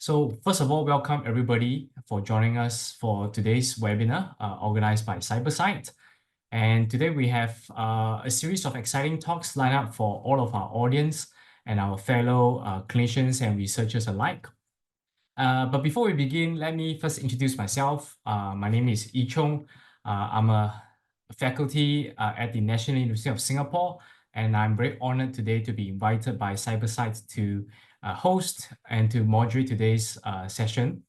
So first of all, welcome everybody for joining us for today's webinar organized by CyberSight. And today we have a series of exciting talks lined up for all of our audience and our fellow clinicians and researchers alike. But before we begin, let me first introduce myself. My name is Chung. I'm a faculty at the National University of Singapore, and I'm very honored today to be invited by CyberSight to host and to moderate today's session.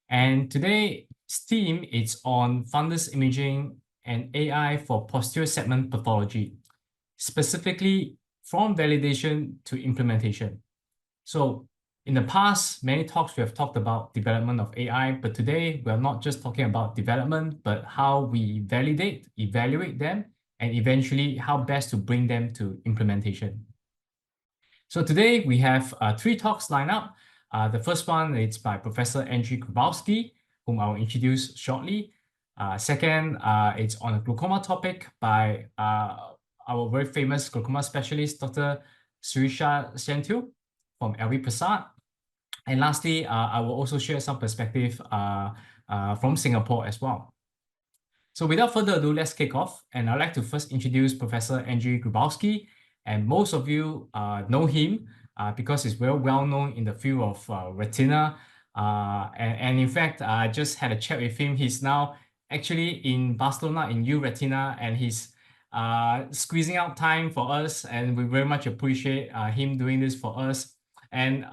And today's theme is on fundus imaging and AI for posterior segment pathology, specifically from validation to implementation. So in the past, many talks we have talked about development of AI, but today we're not just talking about development, but how we validate, evaluate them, and eventually how best to bring them to implementation. So today we have 3 talks lined up. The first one is by Professor Andrzej Grzybowski, whom I will introduce shortly. Second, it's on a glaucoma topic by our very famous glaucoma specialist, Dr. Sirisha Senthil from LV Prasad. And lastly, I will also share some perspective from Singapore as well. So without further ado, let's kick off. And I'd like to first introduce Professor Andrzej Grzybowski. And most of you know him because he's very well known in the field of retina. And in fact, I just had a chat with him. He's now actually in Barcelona in Retina, and he's squeezing out time for us. And we very much appreciate him doing this for us. And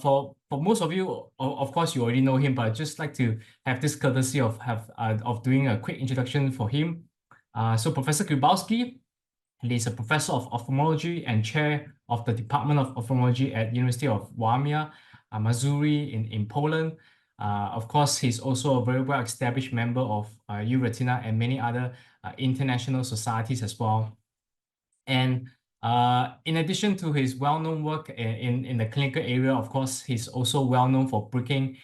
for most of you, of course, you already know him, but I'd just like to have this courtesy of doing a quick introduction for him. So Professor Grzybowski, he is a professor of ophthalmology and chair of the Department of Ophthalmology at University of Warmia, Mazuri in Poland. Of course, he's also a very well-established member of Retina and many other international societies as well. And in addition to his well-known work in the clinical area, of course, he's also well-known for breaking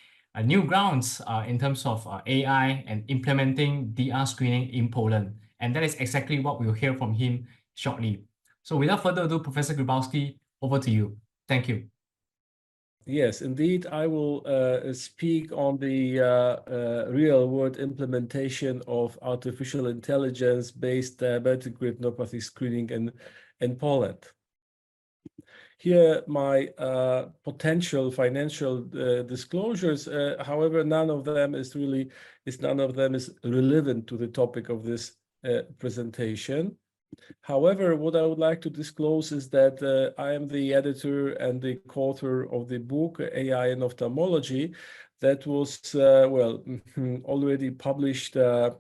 new grounds in terms of AI and implementing DR screening in Poland. And that is exactly what we'll hear from him shortly. So without further ado, Professor Grzybowski, over to you. Thank you. Yes, indeed, I will speak on the real-world implementation of artificial intelligence-based diabetic retinopathy screening in Poland. Here, my potential financial disclosures. However, none of them is relevant to the topic of this presentation. However, what I would like to disclose is that I am the editor and the co-author of the book AI in Ophthalmology that was already published a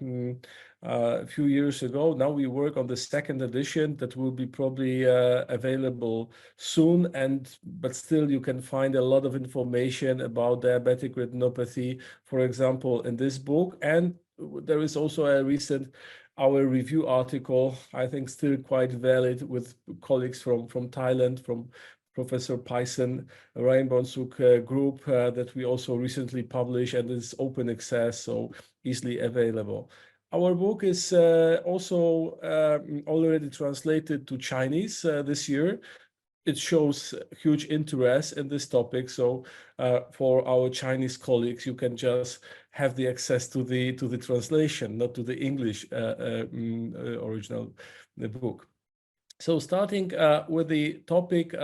few years ago. Now we work on the 2nd edition that will be probably available soon, but still you can find a lot of information about diabetic retinopathy, for example, in this book. And there is also a recent our review article, I think still quite valid, with colleagues from Thailand, from Professor Pyson, Rainbonsuk group that we also recently published, and is open access, so easily available. Our book is also already translated to Chinese this year. It shows huge interest in this topic. So for our Chinese colleagues, you can just have the access to the translation, not to the English original book. So starting with the topic,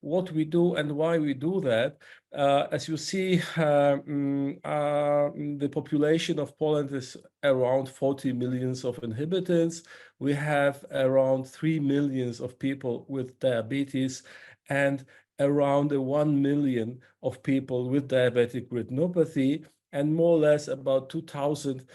what we do and why we do that. As you see, the population of Poland is around 40 million of inhabitants. We have around 3 million of people with diabetes and around 1 million of people with diabetic retinopathy, and more or less about 2,000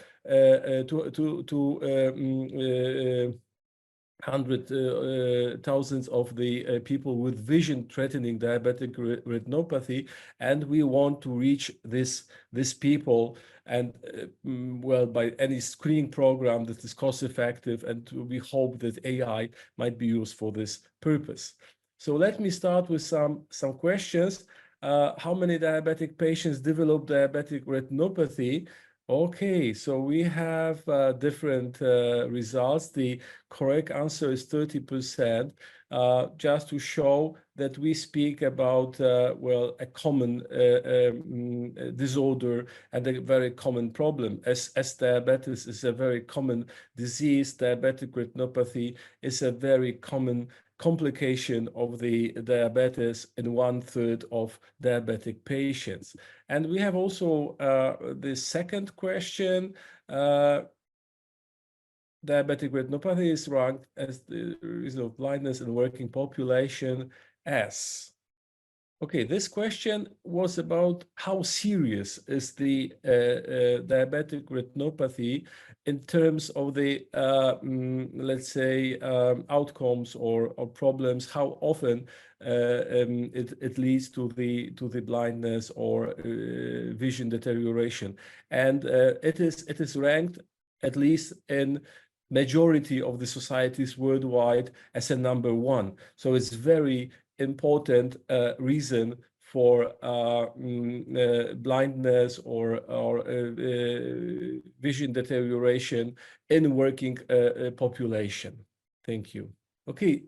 thousands of the people with vision-threatening diabetic retinopathy, and we want to reach this people, and by any screening program that is cost-effective, and we hope that AI might be used for this purpose. So let me start with some questions. How many diabetic patients develop diabetic retinopathy? Okay, so we have different results. The correct answer is 30%, just to show that we speak about, well, a common disorder and a very common problem. As diabetes is a very common disease, diabetic retinopathy is a very common complication of the diabetes in 1/3 of diabetic patients. And we have also the second question. Diabetic retinopathy is ranked as the reason of blindness in working population as. Okay, this question was about how serious is the diabetic retinopathy in terms of the, let's say, outcomes or problems, how often it leads to the blindness or vision deterioration. And it is ranked, at least in majority of the societies worldwide, as a number 1. So it's very important reason for blindness or vision deterioration in working population. Thank you. Okay,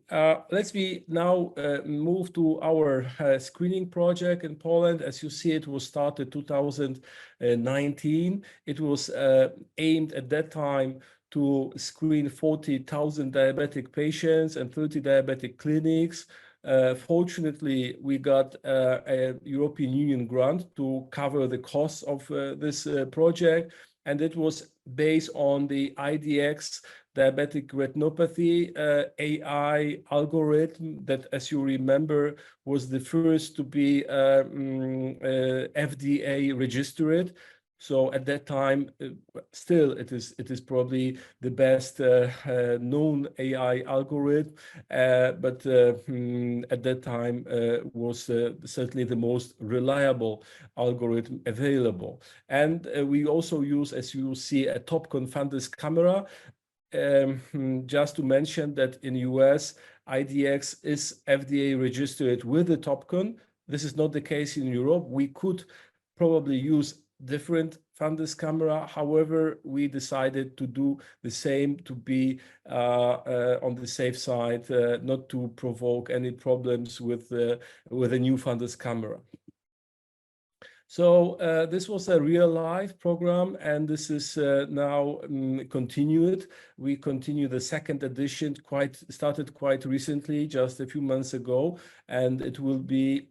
let's now move to our screening project in Poland. As you see, it was started 2019. It was aimed at that time to screen 40,000 diabetic patients and 30 diabetic clinics. Fortunately, we got a European Union grant to cover the costs of this project, and it was based on the IDX diabetic retinopathy AI algorithm that, as you remember, was the first to be FDA registered. So at that time, still it is probably the best known AI algorithm, but at that time was certainly the most reliable algorithm available. And we also use, as you see, a Topcon Fundus camera. Just to mention that in US, IDX is FDA registered with the Topcon. This is not the case in Europe. We could probably use different fundus camera. However, we decided to do the same to be on the safe side, not to provoke any problems with a new fundus camera. So this was a real-life program, and this is now continued. We continue the second edition, started quite recently, just a few months ago, and it will be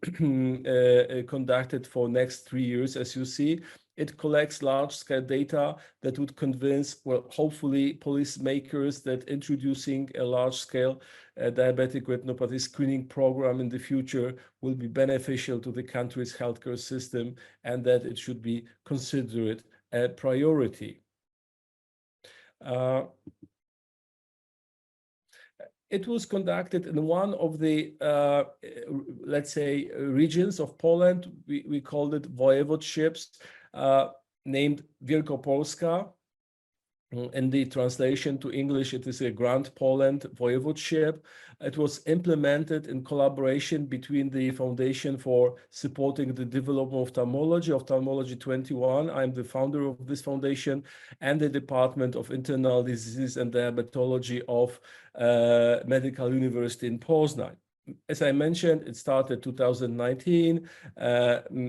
conducted for next 3 years, as you see. It collects large-scale data that would convince, well, hopefully, policymakers that introducing a large-scale diabetic retinopathy screening program in the future will be beneficial to the country's healthcare system, and that it should be considered a priority. It was conducted in one of the, let's say, regions of Poland. We called it voivodeships, named Wielkopolska. In the translation to English, it is a Grand Poland voivodeship. It was implemented in collaboration between the Foundation for Supporting the Development of Ophthalmology, Ophthalmology 21. I'm the founder of this foundation, and the Department of Internal Diseases and Diabetology of Medical University in Poznań. As I mentioned, it started 2019,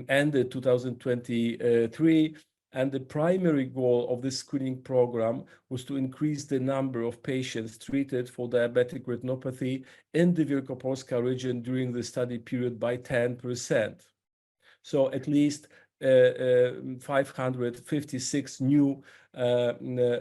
ended 2023. And the primary goal of this screening program was to increase the number of patients treated for diabetic retinopathy in the Wielkopolska region during the study period by 10%. So at least 556 new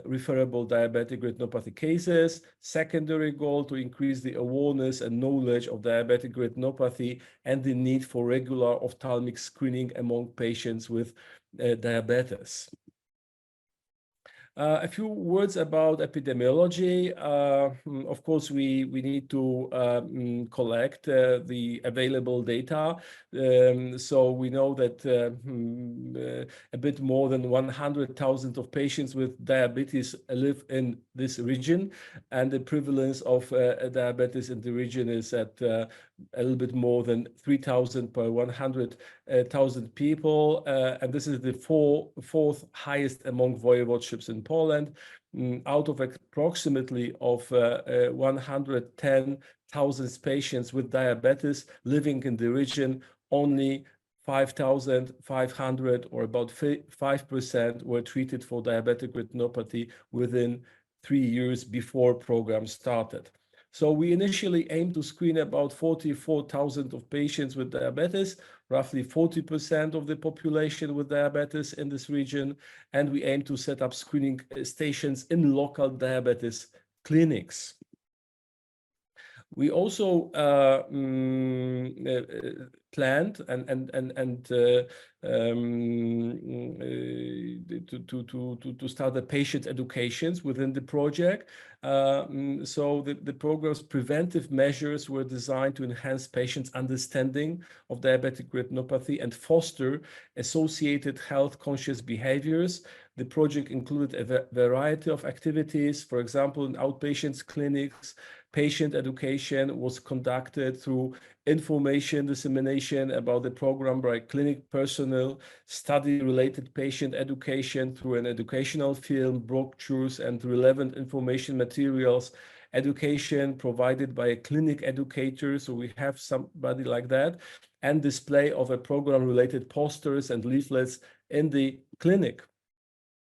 referable diabetic retinopathy cases. Secondary goal to increase the awareness and knowledge of diabetic retinopathy and the need for regular ophthalmic screening among patients with diabetes. A few words about epidemiology. Of course, we need to collect the available data. So we know that a bit more than 100,000 of patients with diabetes live in this region, and the prevalence of diabetes in the region is at a little bit more than 3,000 per 100,000 people. And this is the fourth highest among voivodeships in Poland. Out of approximately of 110,000 patients with diabetes living in the region, only 5,500 or about 5% were treated for diabetic retinopathy within 3 years before program started. So we initially aimed to screen about 44,000 of patients with diabetes, roughly 40% of the population with diabetes in this region, and we aim to set up screening stations in local diabetes clinics. We also planned to start the patient educations within the project. So the program's preventive measures were designed to enhance patients' understanding of diabetic retinopathy and foster associated health-conscious behaviors. The project included a variety of activities. For example, in outpatient clinics, patient education was conducted through information dissemination about the program by clinic personnel, study-related patient education through an educational film, brochures, and relevant information materials, education provided by a clinic educator, so we have somebody like that, and display of a program-related posters and leaflets in the clinic.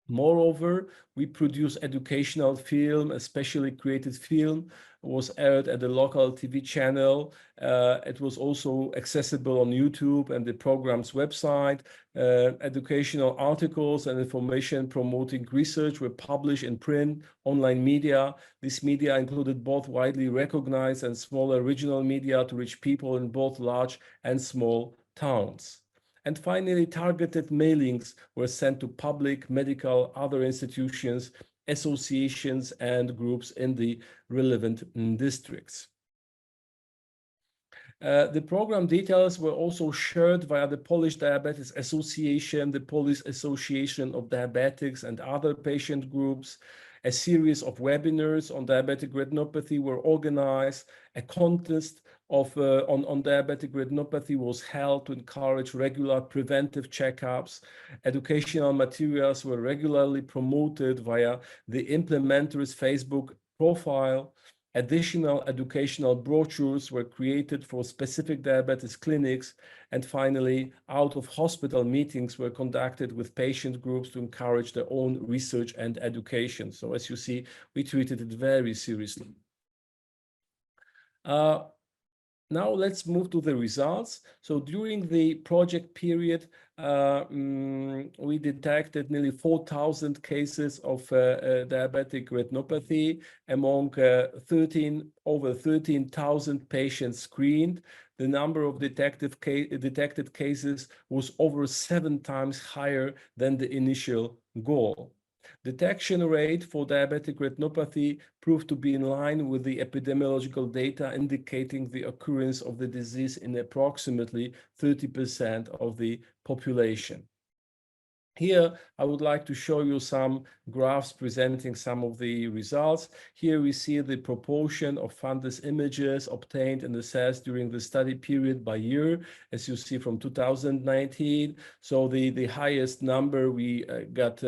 Moreover, we produce educational film, a specially created film was aired at the local TV channel. It was also accessible on YouTube and the program's website. Educational articles and information promoting research were published in print, online media. This media included both widely recognized and smaller regional media to reach people in both large and small towns. And finally, targeted mailings were sent to public, medical, other institutions, associations, and groups in the relevant districts. The program details were also shared via the Polish Diabetes Association, the Polish Association of Diabetics, and other patient groups. A series of webinars on diabetic retinopathy were organized. A contest on diabetic retinopathy was held to encourage regular preventive checkups. Educational materials were regularly promoted via the implementer's Facebook profile. Additional educational brochures were created for specific diabetes clinics. And finally, out-of-hospital meetings were conducted with patient groups to encourage their own research and education. So as you see, we treated it very seriously. Now let's move to the results. So during the project period, we detected nearly 4,000 cases of diabetic retinopathy among over 13,000 patients screened. The number of detected cases was over 7 times higher than the initial goal. Detection rate for diabetic retinopathy proved to be in line with the epidemiological data indicating the occurrence of the disease in approximately 30% of the population. Here, I would like to show you some graphs presenting some of the results. Here we see the proportion of fundus images obtained and assessed during the study period by year, as you see from 2019. So the highest number we got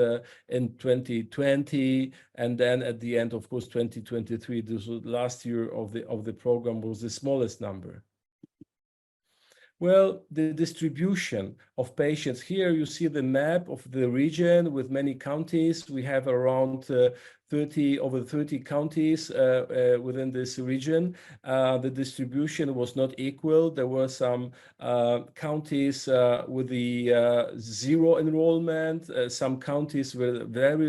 in 2020, and then at the end, of course, 2023, this was last year of the program, was the smallest number. Well, the distribution of patients. Here you see the map of the region with many counties. We have around over 30 counties within this region. The distribution was not equal. There were some counties with the zero enrollment, some counties with very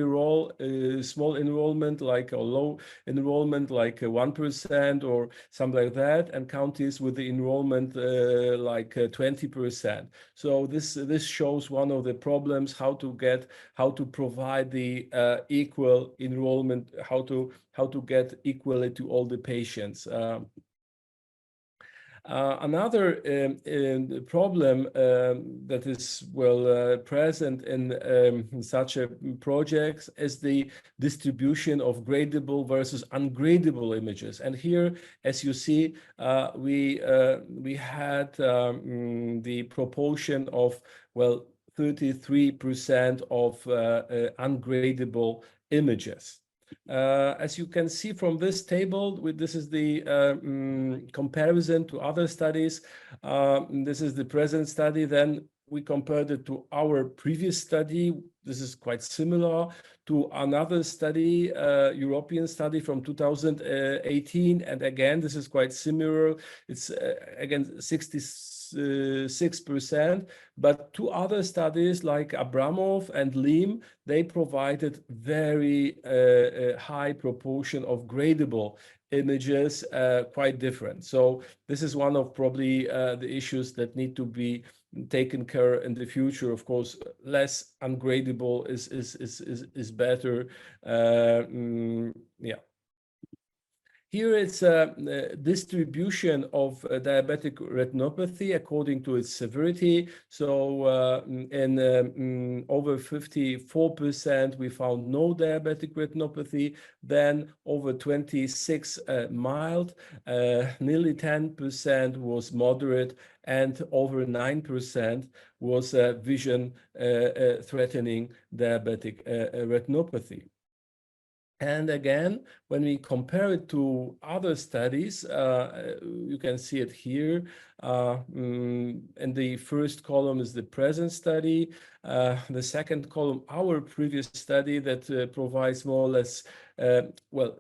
small enrollment, like a low enrollment, like 1% or something like that, and counties with the enrollment like 20%. So this shows one of the problems, how to provide the equal enrollment, how to get equally to all the patients. Another problem that is present in such projects is the distribution of gradable versus ungradable images. And here, as you see, we had the proportion of 33% of ungradable images. As you can see from this table, this is the comparison to other studies. This is the present study. Then we compared it to our previous study. This is quite similar to another study, European study from 2018. And again, this is quite similar. It's again 66%. But two other studies like Abramov and Lim, they provided very high proportion of gradable images, quite different. So this is one of probably the issues that need to be taken care in the future. Of course, less ungradable is better. Yeah. Here it's a distribution of diabetic retinopathy according to its severity. So in over 54%, we found no diabetic retinopathy. Then over 26 mild, nearly 10% was moderate, and over 9% was vision threatening diabetic retinopathy. And again, when we compare it to other studies, you can see it here. In the first column is the present study. The second column, our previous study that provides more or less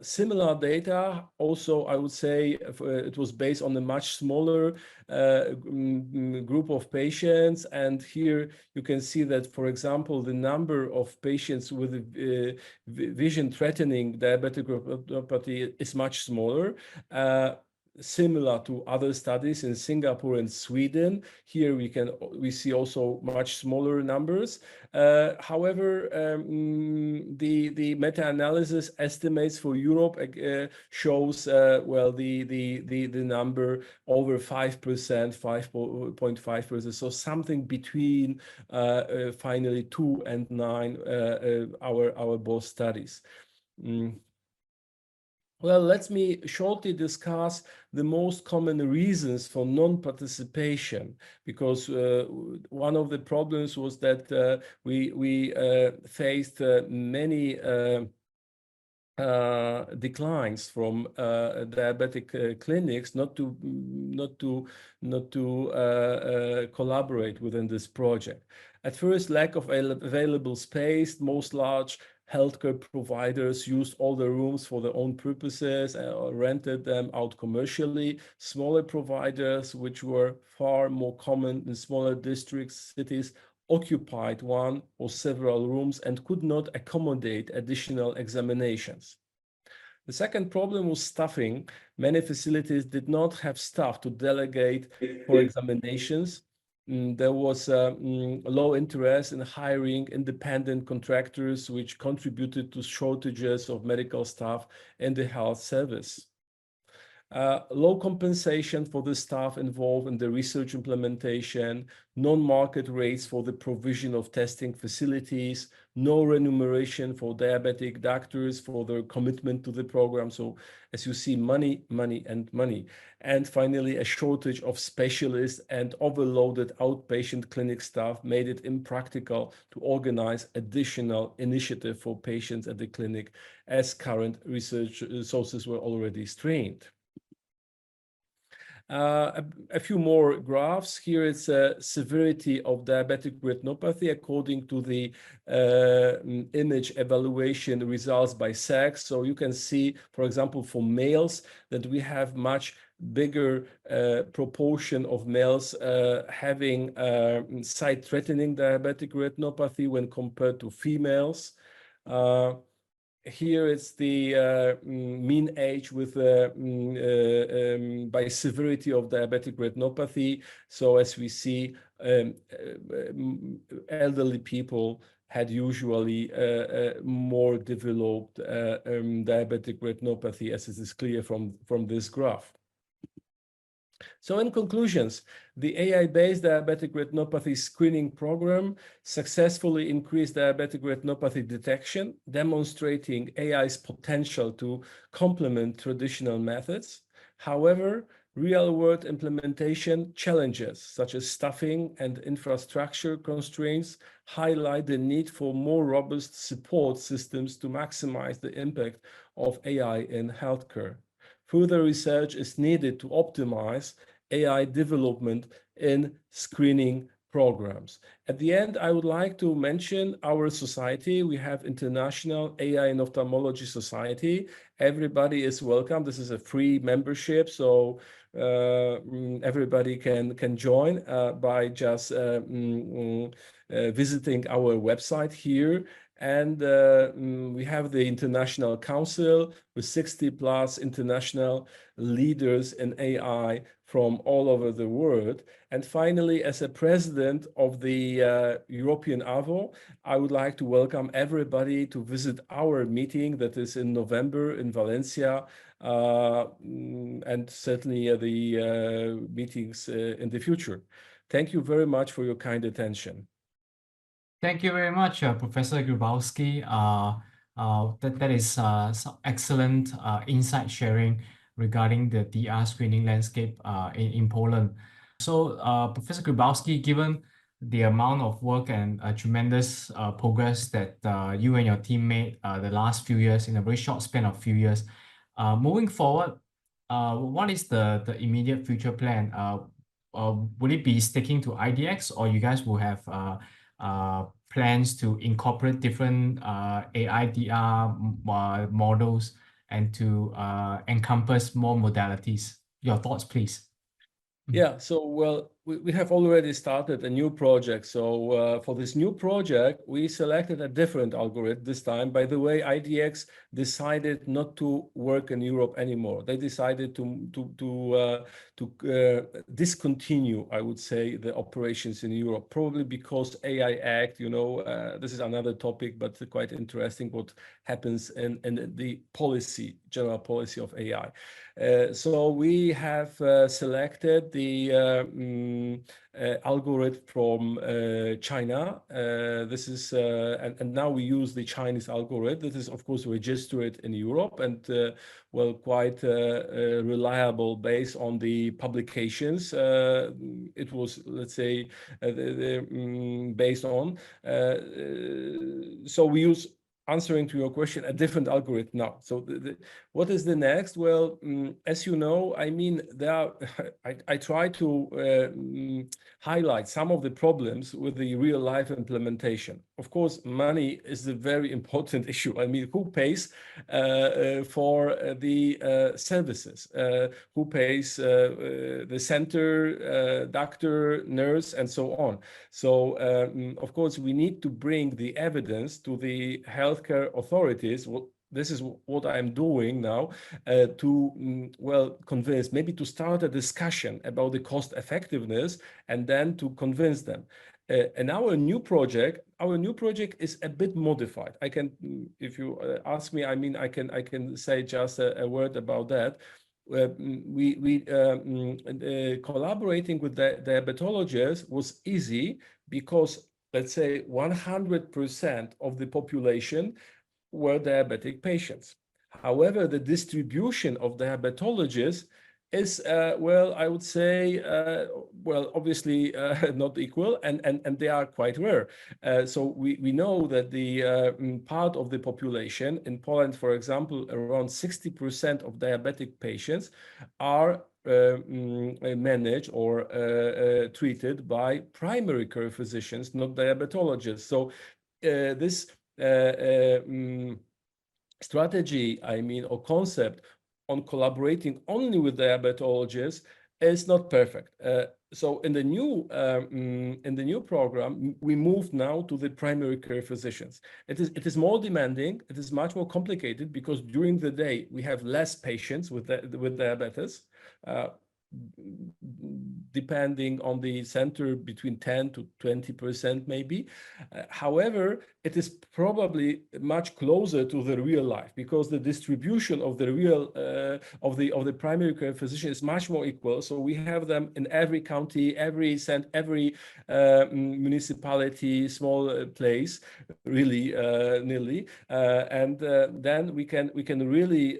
similar data. Also, I would say it was based on a much smaller group of patients. And here you can see that, for example, the number of patients with vision-threatening diabetic retinopathy is much smaller. Similar to other studies in Singapore and Sweden. Here we see also much smaller numbers. However, the meta-analysis estimates for Europe shows the number over 5%, 5.5%. So something between finally 2 and 9 our both studies. Well, let me shortly discuss the most common reasons for non-participation, because one of the problems was that we faced many declines from diabetic clinics not to collaborate within this project. At first, lack of available space. Most large healthcare providers used all the rooms for their own purposes or rented them out commercially. Smaller providers, which were far more common in smaller districts, cities, occupied one or several rooms and could not accommodate additional examinations. The second problem was staffing. Many facilities did not have staff to delegate for examinations. There was low interest in hiring independent contractors, which contributed to shortages of medical staff in the health service. Low compensation for the staff involved in the research implementation, non-market rates for the provision of testing facilities, no remuneration for diabetic doctors for their commitment to the program. So as you see, money, money, and money. And finally, a shortage of specialists and overloaded outpatient clinic staff made it impractical to organize additional initiative for patients at the clinic, as current research sources were already strained. A few more graphs. Here it's a severity of diabetic retinopathy according to the image evaluation results by sex. So you can see, for example, for males, that we have much bigger proportion of males having sight-threatening diabetic retinopathy when compared to females. Here it's the mean age with by severity of diabetic retinopathy. So as we see, elderly people had usually more developed diabetic retinopathy, as it is clear from this graph. So in conclusions, the AI-based diabetic retinopathy screening program successfully increased diabetic retinopathy detection, demonstrating AI's potential to complement traditional methods. However, real-world implementation challenges, such as staffing and infrastructure constraints, highlight the need for more robust support systems to maximize the impact of AI in healthcare. Further research is needed to optimize AI development in screening programs. At the end, I would like to mention our society. We have International AI and Ophthalmology Society. Everybody is welcome. This is a free membership, so everybody can join by just visiting our website here. And we have the International Council with 60 plus international leaders in AI from all over the world. And finally, as a president of the European AVO, I would like to welcome everybody to visit our meeting that is in November in Valencia, and certainly the meetings in the future. Thank you very much for your kind attention. Thank you very much, Professor Grzybowski. That is some excellent insight sharing regarding the DR screening landscape in Poland. So, Professor Grzybowski, given the amount of work and tremendous progress that you and your team made the last few years in a very short span of few years, moving forward, what is the immediate future plan? Will it be sticking to IDX, or you guys will have plans to incorporate different AI/DR models and to encompass more modalities? Your thoughts, please. Yeah, so well, we have already started a new project. So for this new project, we selected a different algorithm this time. By the way, IDX decided not to work in Europe anymore. They decided to discontinue, I would say, the operations in Europe, probably because AI Act, you know, this is another topic, but quite interesting what happens in the policy, general policy of AI. So we have selected the algorithm from China. This is and now we use the Chinese algorithm. That is, of course, registered in Europe and well, quite reliable based on the publications. It was, let's say, based on. So we use, answering to your question, a different algorithm now. So what is the next? Well, as you know, I mean, there are, I try to highlight some of the problems with the real life implementation. Of course, money is a very important issue. I mean, who pays for the services? Who pays the center, doctor, nurse, and so on? So, of course, we need to bring the evidence to the healthcare authorities. Well, this is what I'm doing now to, well, convince, maybe to start a discussion about the cost effectiveness and then to convince them. And our new project is a bit modified. I can, if you ask me, I mean, I can say just a word about that. Collaborating with the diabetologists was easy because, let's say, 100% of the population were diabetic patients. However, the distribution of diabetologists is, well, I would say, well, obviously not equal, and they are quite rare. So we know that the part of the population in Poland, for example, around 60% of diabetic patients are managed or treated by primary care physicians, not diabetologists. So this strategy, I mean, or concept on collaborating only with diabetologists is not perfect. So in the new program, we moved now to the primary care physicians. It is more demanding. It is much more complicated because during the day we have less patients with diabetes. depending on the center, between 10 to 20% maybe. However, it is probably much closer to the real life, because the distribution of the real of the primary care physician is much more equal. So we have them in every county, every municipality, small place, really nearly, and then we can really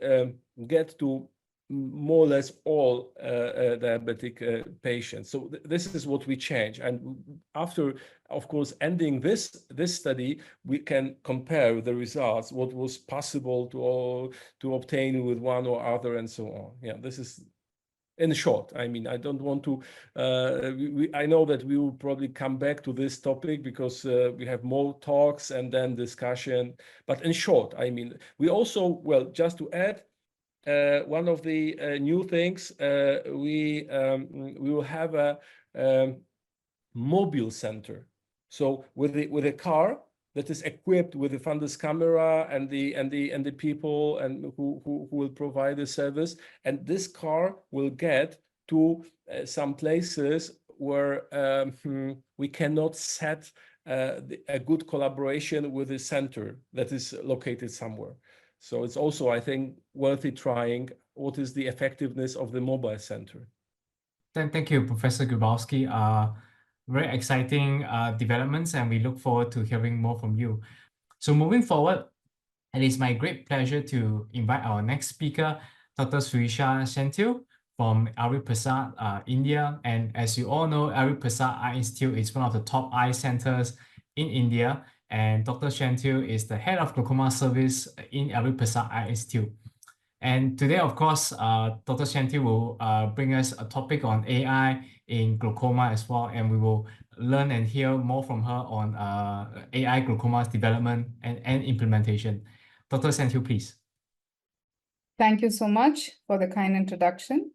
get to more or less all diabetic patients. So this is what we change. And after, of course, ending this study, we can compare the results, what was possible to obtain with one or other, and so on. Yeah, this is in short. I mean, I don't want to, I know that we will probably come back to this topic, because we have more talks and then discussion. But in short, I mean, we also, well, just to add, one of the new things, we will have a mobile center. So with a car that is equipped with the Fundus camera and the people and who will provide the service, and this car will get to some places where we cannot set a good collaboration with a center that is located somewhere. So it's also, I think, worthy trying what is the effectiveness of the mobile center. Thank you, Professor Grzybowski. Very exciting developments, and we look forward to hearing more from you. So moving forward, it is my great pleasure to invite our next speaker, Dr. Sirisha Senthil from Prasad, India. And as you all know, Prasad Eye Institute is one of the top eye centers in India. And Dr. Senthil is the head of glaucoma service in Prasad Eye Institute. And today, of course, Dr. Senthil will bring us a topic on AI in glaucoma as well, and we will learn and hear more from her on AI glaucoma's development and implementation. Dr. Senthil, please. Thank you so much for the kind introduction.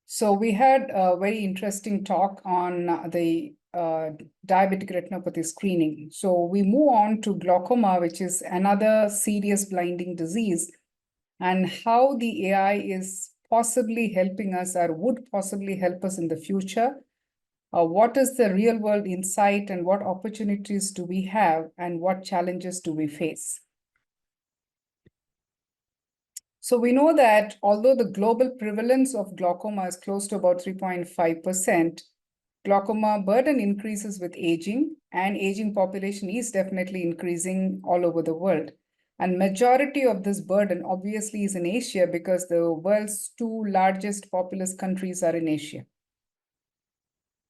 So we had a very interesting talk on the diabetic retinopathy screening. So we move on to glaucoma, which is another serious blinding disease, and how the AI is possibly helping us or would possibly help us in the future. What is the real world insight, and what opportunities do we have, and what challenges do we face? So we know that although the global prevalence of glaucoma is close to about 3.5%, glaucoma burden increases with aging, and aging population is definitely increasing all over the world. And majority of this burden obviously is in Asia, because the world's two largest populous countries are in Asia.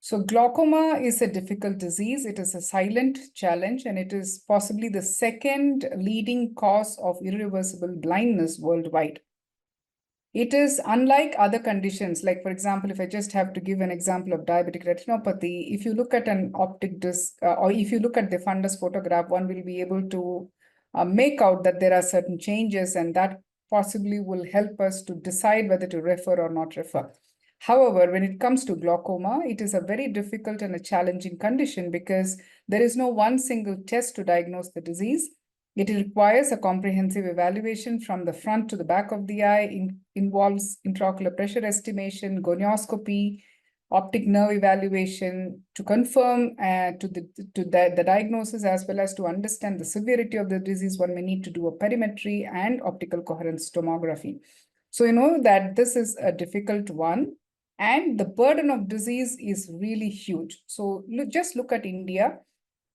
So glaucoma is a difficult disease. It is a silent challenge, and it is possibly the second leading cause of irreversible blindness worldwide. It is unlike other conditions, like, for example, if I just have to give an example of diabetic retinopathy, if you look at an optic disc, or if you look at the fundus photograph, one will be able to make out that there are certain changes, and that possibly will help us to decide whether to refer or not refer. However, when it comes to glaucoma, it is a very difficult and a challenging condition, because there is no one single test to diagnose the disease. It requires a comprehensive evaluation from the front to the back of the eye, involves intraocular pressure estimation, gonioscopy, optic nerve evaluation to confirm the diagnosis, as well as to understand the severity of the disease. One may need to do a perimetry and optical coherence tomography. So you know that this is a difficult one, and the burden of disease is really huge. So just look at India.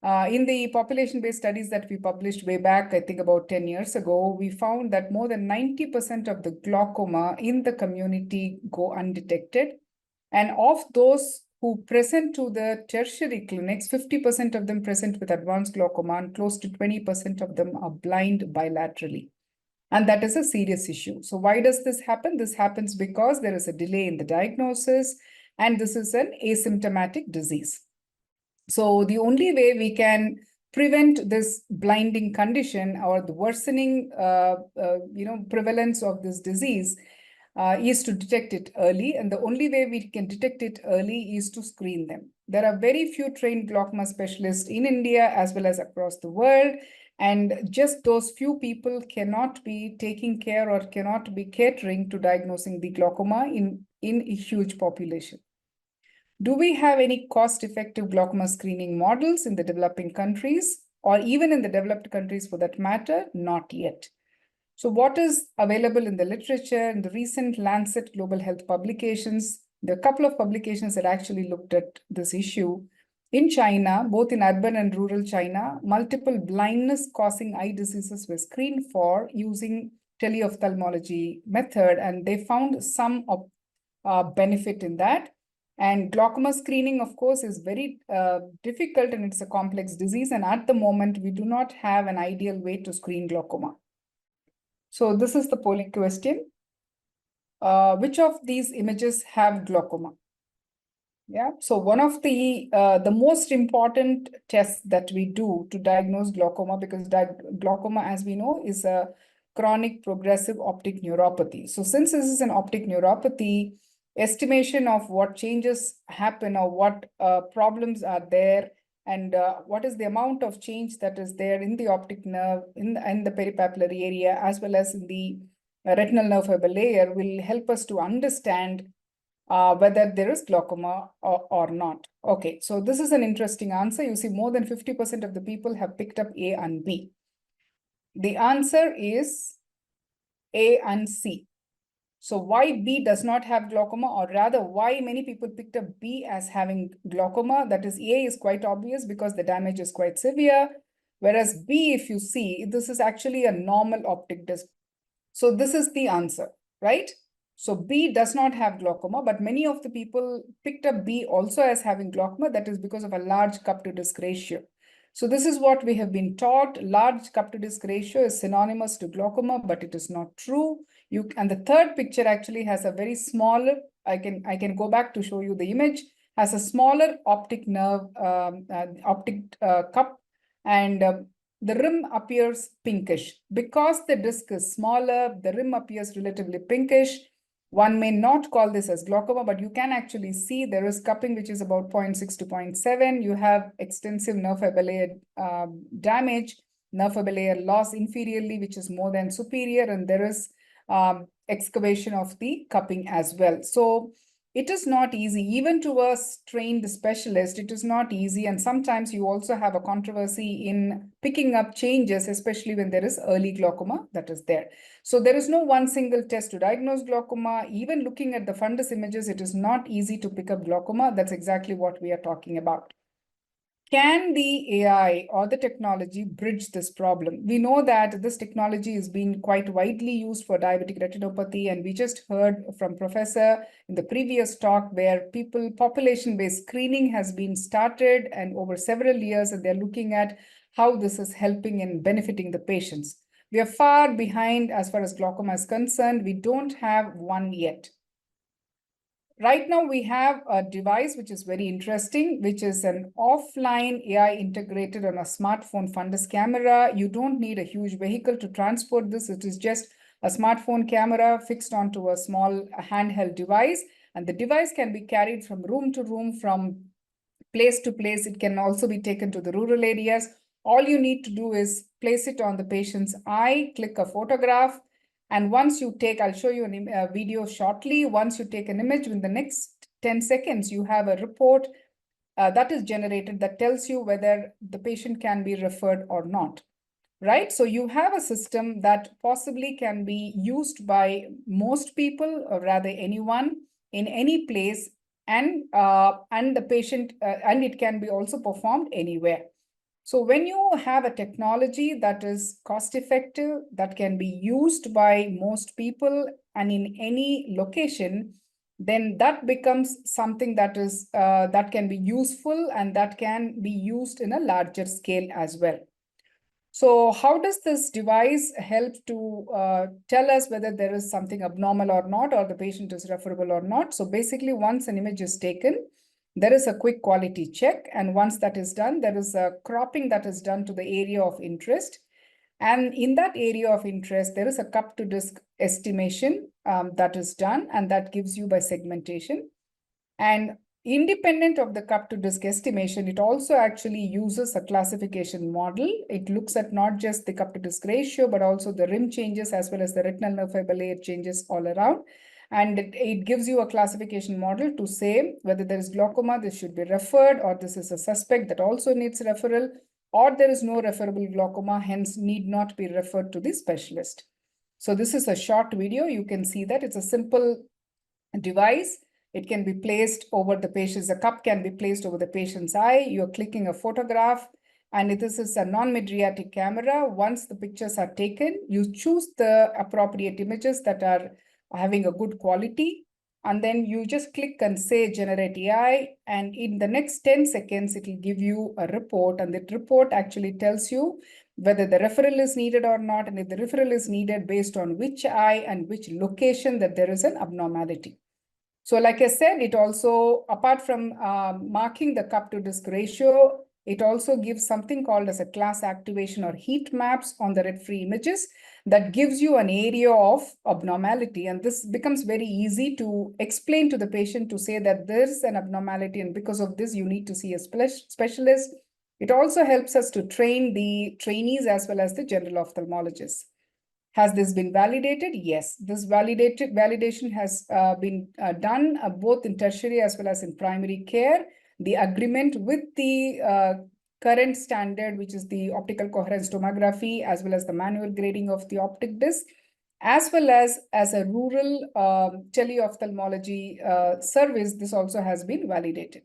In the population-based studies that we published way back, I think about 10 years ago, we found that more than 90% of the glaucoma in the community go undetected. And of those who present to the tertiary clinics, 50% of them present with advanced glaucoma, and close to 20% of them are blind bilaterally. And that is a serious issue. So why does this happen? This happens because there is a delay in the diagnosis, and this is an asymptomatic disease. So the only way we can prevent this blinding condition, or the worsening prevalence of this disease, is to detect it early. And the only way we can detect it early is to screen them. There are very few trained glaucoma specialists in India as well as across the world. And just those few people cannot be taking care or cannot be catering to diagnosing the glaucoma in a huge population. Do we have any cost-effective glaucoma screening models in the developing countries, or even in the developed countries for that matter? Not yet. So what is available in the literature, in the recent Lancet Global Health publications? There are a couple of publications that actually looked at this issue. In China, both in urban and rural China, multiple blindness-causing eye diseases were screened for using teleophthalmology method, and they found some benefit in that. And glaucoma screening, of course, is very difficult, and it's a complex disease. And at the moment, we do not have an ideal way to screen glaucoma. So this is the polling question. Which of these images have glaucoma? Yeah, so one of the most important tests that we do to diagnose glaucoma, because glaucoma, as we know, is a chronic progressive optic neuropathy. So since this is an optic neuropathy, estimation of what changes happen or what problems are there and what is the amount of change that is there in the optic nerve, in the peripapillary area, as well as in the retinal nerve fiber layer, will help us to understand whether there is glaucoma or not. Okay, so this is an interesting answer. You see, more than 50% of the people have picked up A and B. The answer is A and C. So why B does not have glaucoma, or rather why many people picked up B as having glaucoma? That is, A is quite obvious because the damage is quite severe, whereas B, if you see, this is actually a normal optic disc. So this is the answer, right? So B does not have glaucoma, but many of the people picked up B also as having glaucoma. That is because of a large cup to disc ratio. So this is what we have been taught. Large cup to disc ratio is synonymous to glaucoma, but it is not true. And the third picture actually has a very smaller, I can go back to show you the image, has a smaller optic nerve, cup, and the rim appears pinkish. Because the disc is smaller, the rim appears relatively pinkish. One may not call this as glaucoma, but you can actually see there is cupping, which is about 0.6 to 0.7. You have extensive nerve fiber layer damage, nerve fiber layer loss inferiorly, which is more than superior, and there is excavation of the cupping as well. So it is not easy, even to a trained specialist, it is not easy. And sometimes you also have a controversy in picking up changes, especially when there is early glaucoma that is there. So there is no one single test to diagnose glaucoma. Even looking at the fundus images, it is not easy to pick up glaucoma. That's exactly what we are talking about. Can the AI or the technology bridge this problem? We know that this technology is being quite widely used for diabetic retinopathy, and we just heard from Professor in the previous talk where population-based screening has been started and over several years, and they're looking at how this is helping and benefiting the patients. We are far behind as far as glaucoma is concerned. We don't have one yet. Right now, we have a device which is very interesting, which is an offline AI integrated on a smartphone fundus camera. You don't need a huge vehicle to transport this. It is just a smartphone camera fixed onto a small handheld device. And the device can be carried from room to room, from place to place. It can also be taken to the rural areas. All you need to do is place it on the patient's eye, click a photograph, and once you take, I'll show you a video shortly. Once you take an image, in the next 10 seconds, you have a report that is generated that tells you whether the patient can be referred or not, right? So you have a system that possibly can be used by most people, or rather anyone, in any place, and the patient, and it can be also performed anywhere. So when you have a technology that is cost-effective, that can be used by most people and in any location, then that becomes something that is that can be useful and that can be used in a larger scale as well. So how does this device help to tell us whether there is something abnormal or not, or the patient is referable or not? So basically, once an image is taken, there is a quick quality check. And once that is done, there is a cropping that is done to the area of interest. And in that area of interest, there is a cup to disc estimation that is done, and that gives you by segmentation. And independent of the cup to disc estimation, it also actually uses a classification model. It looks at not just the cup to disc ratio, but also the rim changes as well as the retinal nerve fiber layer changes all around. And it gives you a classification model to say whether there is glaucoma, this should be referred, or this is a suspect that also needs referral, or there is no referable glaucoma, hence need not be referred to the specialist. So this is a short video. You can see that it's a simple device. It can be placed over the patient's, the cup can be placed over the patient's eye. You're clicking a photograph, and this is a non-mydriatic camera. Once the pictures are taken, you choose the appropriate images that are having a good quality, and then you just click and say generate AI, and in the next 10 seconds, it will give you a report, and that report actually tells you whether the referral is needed or not, and if the referral is needed based on which eye and which location that there is an abnormality. So like I said, it also, apart from marking the cup to disc ratio, it also gives something called as a class activation or heat maps on the red-free images that gives you an area of abnormality. And this becomes very easy to explain to the patient to say that there's an abnormality, and because of this, you need to see a specialist. It also helps us to train the trainees as well as the general ophthalmologists. Has this been validated? Yes, this validation has been done both in tertiary as well as in primary care. The agreement with the current standard, which is the optical coherence tomography, as well as the manual grading of the optic disc, as well as a rural teleophthalmology service, this also has been validated.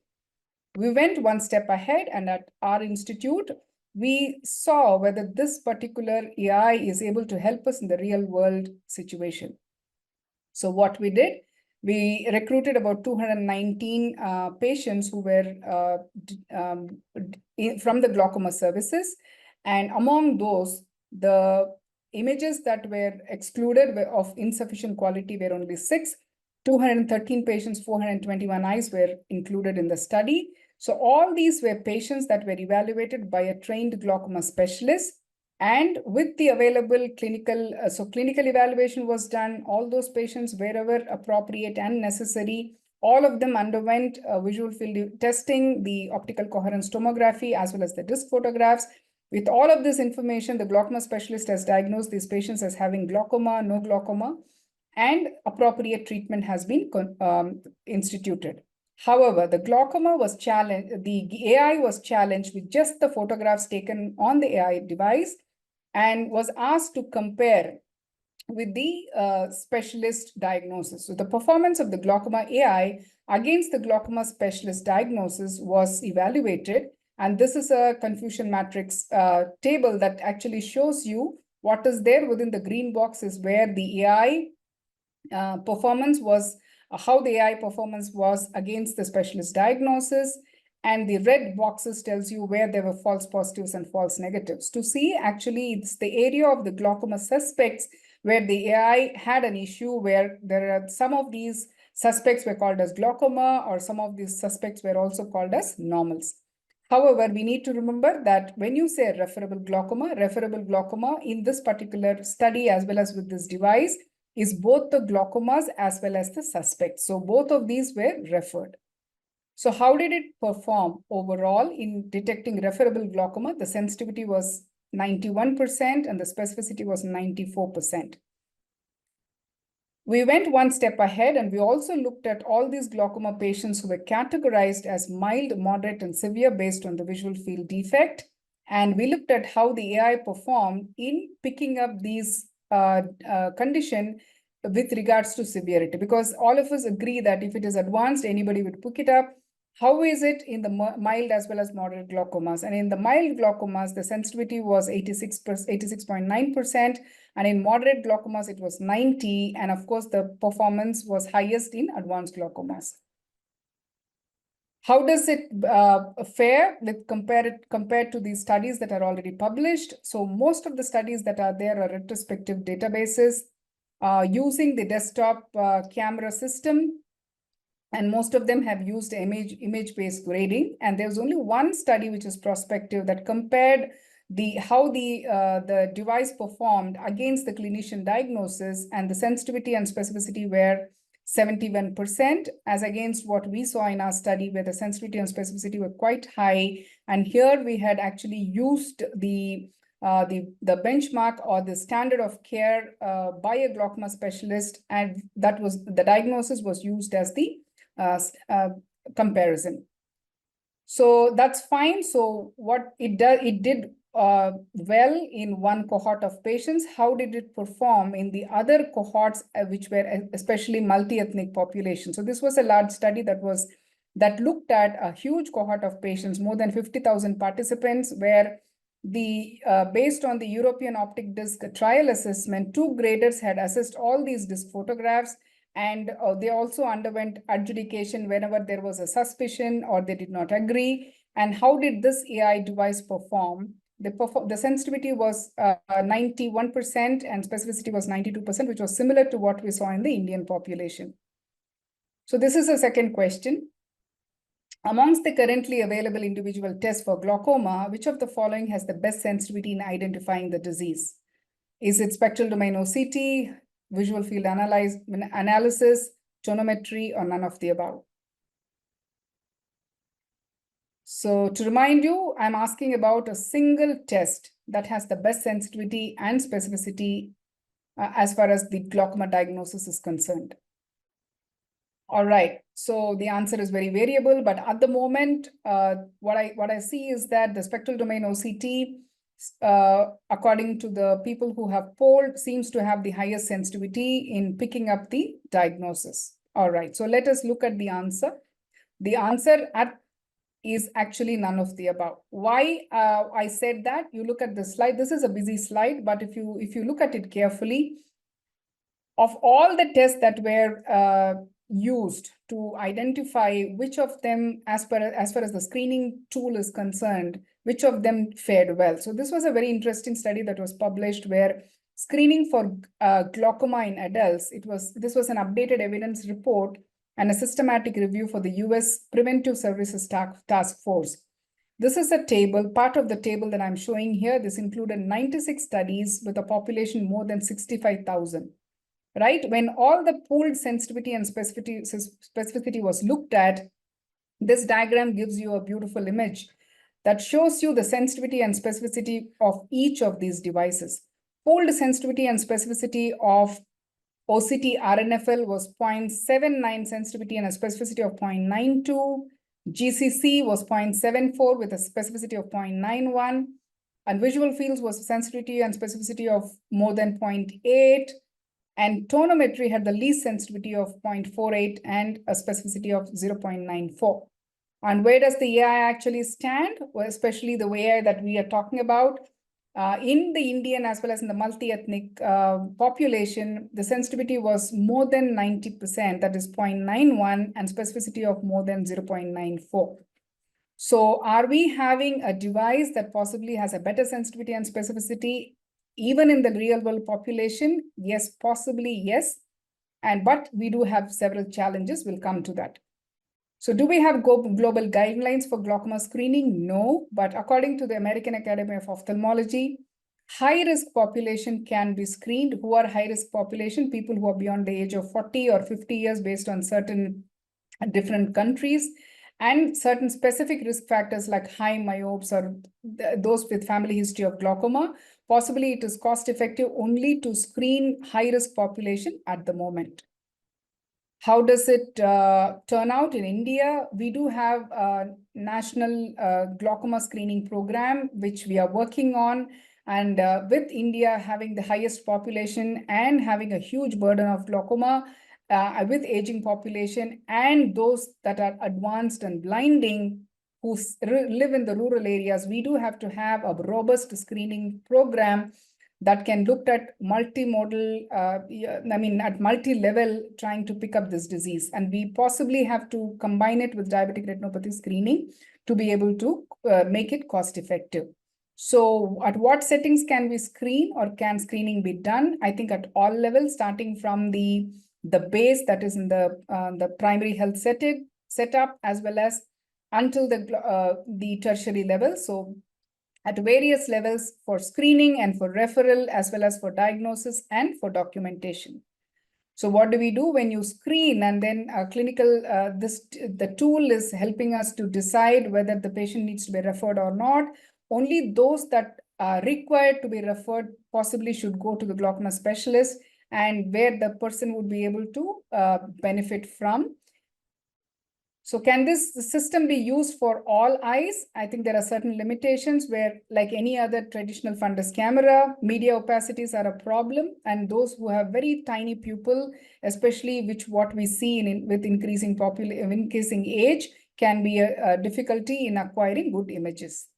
We went one step ahead, and at our institute, we saw whether this particular AI is able to help us in the real world situation. So what we did, we recruited about 219 patients who were from the glaucoma services. And among those, the images that were excluded of insufficient quality were only 6. 213 patients, 421 eyes were included in the study. So all these were patients that were evaluated by a trained glaucoma specialist, and with the available clinical, clinical evaluation was done. All those patients, wherever appropriate and necessary, all of them underwent visual field testing, the optical coherence tomography, as well as the disc photographs. With all of this information, the glaucoma specialist has diagnosed these patients as having glaucoma, no glaucoma, and appropriate treatment has been instituted. However, the glaucoma was challenged, the AI was challenged with just the photographs taken on the AI device, and was asked to compare with the specialist diagnosis. So the performance of the glaucoma AI against the glaucoma specialist diagnosis was evaluated. And this is a confusion matrix table that actually shows you what is there within the green boxes where the AI performance was, how the AI performance was against the specialist diagnosis, and the red boxes tells you where there were false positives and false negatives. To see, actually, it's the area of the glaucoma suspects where the AI had an issue, where there are some of these suspects were called as glaucoma, or some of these suspects were also called as normals. However, we need to remember that when you say referable glaucoma in this particular study, as well as with this device, is both the glaucomas as well as the suspects. So both of these were referred. So how did it perform overall in detecting referable glaucoma? The sensitivity was 91% and the specificity was 94%. We went one step ahead, and we also looked at all these glaucoma patients who were categorized as mild, moderate, and severe based on the visual field defect. And we looked at how the AI performed in picking up these condition with regards to severity, because all of us agree that if it is advanced, anybody would pick it up. How is it in the mild as well as moderate glaucomas? And in the mild glaucomas, the sensitivity was 86.9%, and in moderate glaucomas, it was 90%. And of course, the performance was highest in advanced glaucomas. How does it fare with compared to the studies that are already published? So most of the studies that are there are retrospective databases using the desktop camera system, and most of them have used image-based grading. And there's only one study which is prospective that compared how the device performed against the clinician diagnosis, and the sensitivity and specificity were 71%, as against what we saw in our study where the sensitivity and specificity were quite high. And here we had actually used the benchmark or the standard of care by a glaucoma specialist, and that was the diagnosis was used as the comparison. So that's fine. So what it did well in one cohort of patients. How did it perform in the other cohorts, which were especially multi-ethnic population? So this was a large study that looked at a huge cohort of patients, more than 50,000 participants, where based on the European optic disc trial assessment, 2 graders had assessed all these disc photographs, and they also underwent adjudication whenever there was a suspicion or they did not agree. And how did this AI device perform? The sensitivity was 91% and specificity was 92%, which was similar to what we saw in the Indian population. So this is a second question. Amongst the currently available individual tests for glaucoma, which of the following has the best sensitivity in identifying the disease? Is it spectral domain OCT, visual field analysis, tonometry, or none of the above? So to remind you, I'm asking about a single test that has the best sensitivity and specificity as far as the glaucoma diagnosis is concerned. All right, so the answer is very variable, but at the moment, what I see is that the spectral domain OCT, according to the people who have polled, seems to have the highest sensitivity in picking up the diagnosis. All right, so let us look at the answer. The answer is actually none of the above. Why I said that? You look at the slide. This is a busy slide, but if you look at it carefully, of all the tests that were used to identify which of them, as far as the screening tool is concerned, which of them fared well. So this was a very interesting study that was published where screening for glaucoma in adults, this was an updated evidence report and a systematic review for the US Preventive Services Task Force. This is a table, part of the table that I'm showing here. This included 96 studies with a population more than 65,000. Right? When all the pooled sensitivity and specificity was looked at, this diagram gives you a beautiful image that shows you the sensitivity and specificity of each of these devices. Pooled sensitivity and specificity of OCT RNFL was 0.79 sensitivity and a specificity of 0.92. GCC was 0.74 with a specificity of 0.91. And visual fields was sensitivity and specificity of more than 0.8. And tonometry had the least sensitivity of 0.48 and a specificity of 0.94. And where does the AI actually stand? Well, especially the AI that we are talking about. In the Indian as well as in the multi-ethnic population, the sensitivity was more than 90%, that is 0.91, and specificity of more than 0.94. So are we having a device that possibly has a better sensitivity and specificity even in the real world population? Yes, possibly yes. But we do have several challenges. We'll come to that. So do we have global guidelines for glaucoma screening? No, but according to the American Academy of Ophthalmology, high-risk population can be screened. Who are high-risk population? People who are beyond the age of 40 or 50 years based on certain different countries, and certain specific risk factors like high myopes or those with family history of glaucoma. Possibly it is cost-effective only to screen high-risk population at the moment. How does it turn out in India? We do have a national glaucoma screening program, which we are working on. And with India having the highest population and having a huge burden of glaucoma with aging population and those that are advanced and blinding who live in the rural areas, we do have to have a robust screening program that can look at multimodal, at multi-level trying to pick up this disease. And we possibly have to combine it with diabetic retinopathy screening to be able to make it cost effective. So at what settings can we screen, or can screening be done? I think at all levels, starting from the base that is in the primary health setup, as well as until the tertiary level. So at various levels for screening and for referral, as well as for diagnosis and for documentation. So what do we do when you screen and then the tool is helping us to decide whether the patient needs to be referred or not. Only those that are required to be referred possibly should go to the glaucoma specialist, and where the person would be able to benefit from. So can this system be used for all eyes? I think there are certain limitations where, like any other traditional fundus camera, media opacities are a problem. And those who have very tiny pupil, especially what we see with increasing age, can be a difficulty in acquiring good images.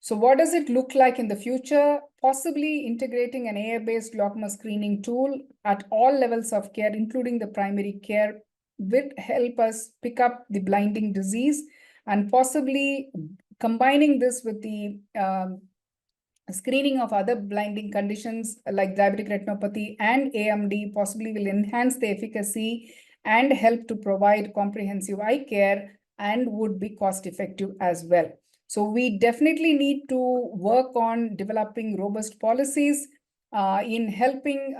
So what does it look like in the future? Possibly integrating an AI-based glaucoma screening tool at all levels of care, including the primary care, will help us pick up the blinding disease, and possibly combining this with the screening of other blinding conditions like diabetic retinopathy and AMD possibly will enhance the efficacy and help to provide comprehensive eye care, and would be cost effective as well. So we definitely need to work on developing robust policies in helping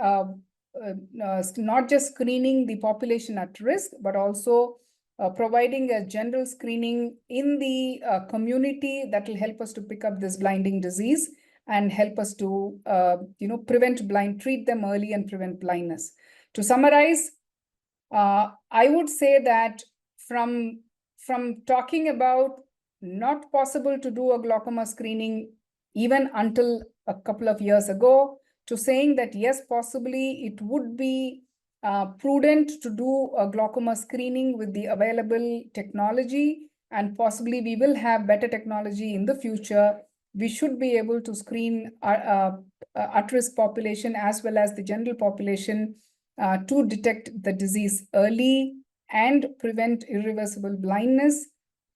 not just screening the population at risk, but also providing a general screening in the community that will help us to pick up this blinding disease and help us to treat them early and prevent blindness. To summarize, I would say that from talking about not possible to do a glaucoma screening even until a couple of years ago, to saying that yes, possibly it would be prudent to do a glaucoma screening with the available technology, and possibly we will have better technology in the future. We should be able to screen at-risk population as well as the general population to detect the disease early and prevent irreversible blindness.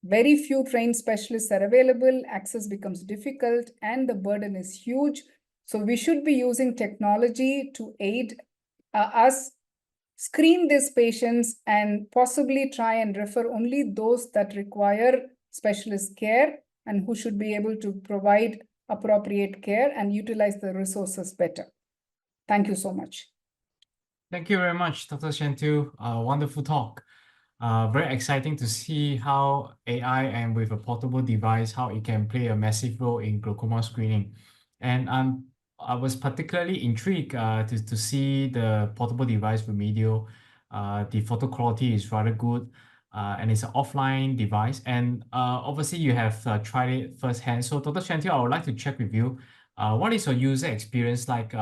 Very few trained specialists are available, access becomes difficult, and the burden is huge. So we should be using technology to aid us screen these patients and possibly try and refer only those that require specialist care and who should be able to provide appropriate care and utilize the resources better. Thank you so much. Thank you very much, Dr. Senthil. Wonderful talk. Very exciting to see how AI and with a portable device, how it can play a massive role in glaucoma screening. And I was particularly intrigued to see the portable device remedial. The photo quality is rather good, and it's an offline device. And obviously, you have tried it firsthand. So, Dr. Senthil, I would like to check with you. What is your user experience like?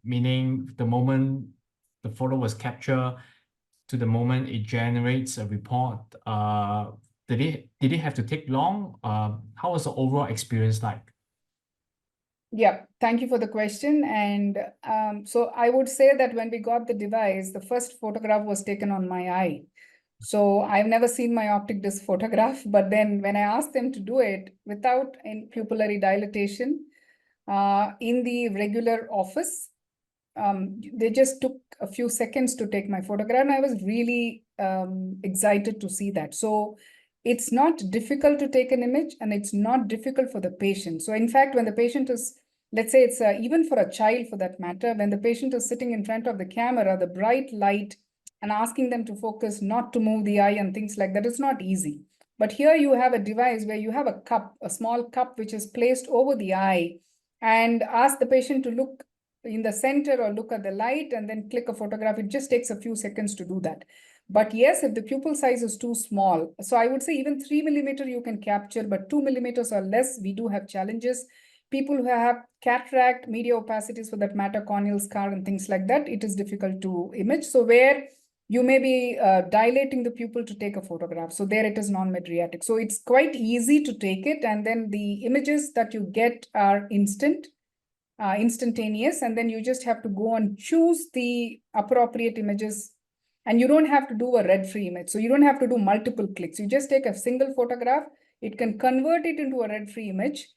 Meaning, the moment the photo was captured to the moment it generates a report, did it have to take long? How was the overall experience like? Yeah, thank you for the question. And so I would say that when we got the device, the first photograph was taken on my eye. So I've never seen my optic disc photograph, but then when I asked them to do it without any pupillary dilatation in the regular office, they just took a few seconds to take my photograph, and I was really excited to see that. So it's not difficult to take an image, and it's not difficult for the patient. So in fact, when the patient is, let's say it's even for a child for that matter, when the patient is sitting in front of the camera, the bright light, and asking them to focus, not to move the eye and things like that, it's not easy. But here you have a device where you have a cup, a small cup, which is placed over the eye, and ask the patient to look in the center or look at the light and then click a photograph. It just takes a few seconds to do that. But yes, if the pupil size is too small, so I would say even 3 millimeter you can capture, but 2 millimeters or less, we do have challenges. People who have cataract, media opacities for that matter, corneal scar and things like that, it is difficult to image. So where you may be dilating the pupil to take a photograph. So there it is non-mydriatic. So it's quite easy to take it. And then the images that you get are instantaneous. And then you just have to go and choose the appropriate images. And you don't have to do a red-free image. So you don't have to do multiple clicks. You just take a single photograph. It can convert it into a red-free image.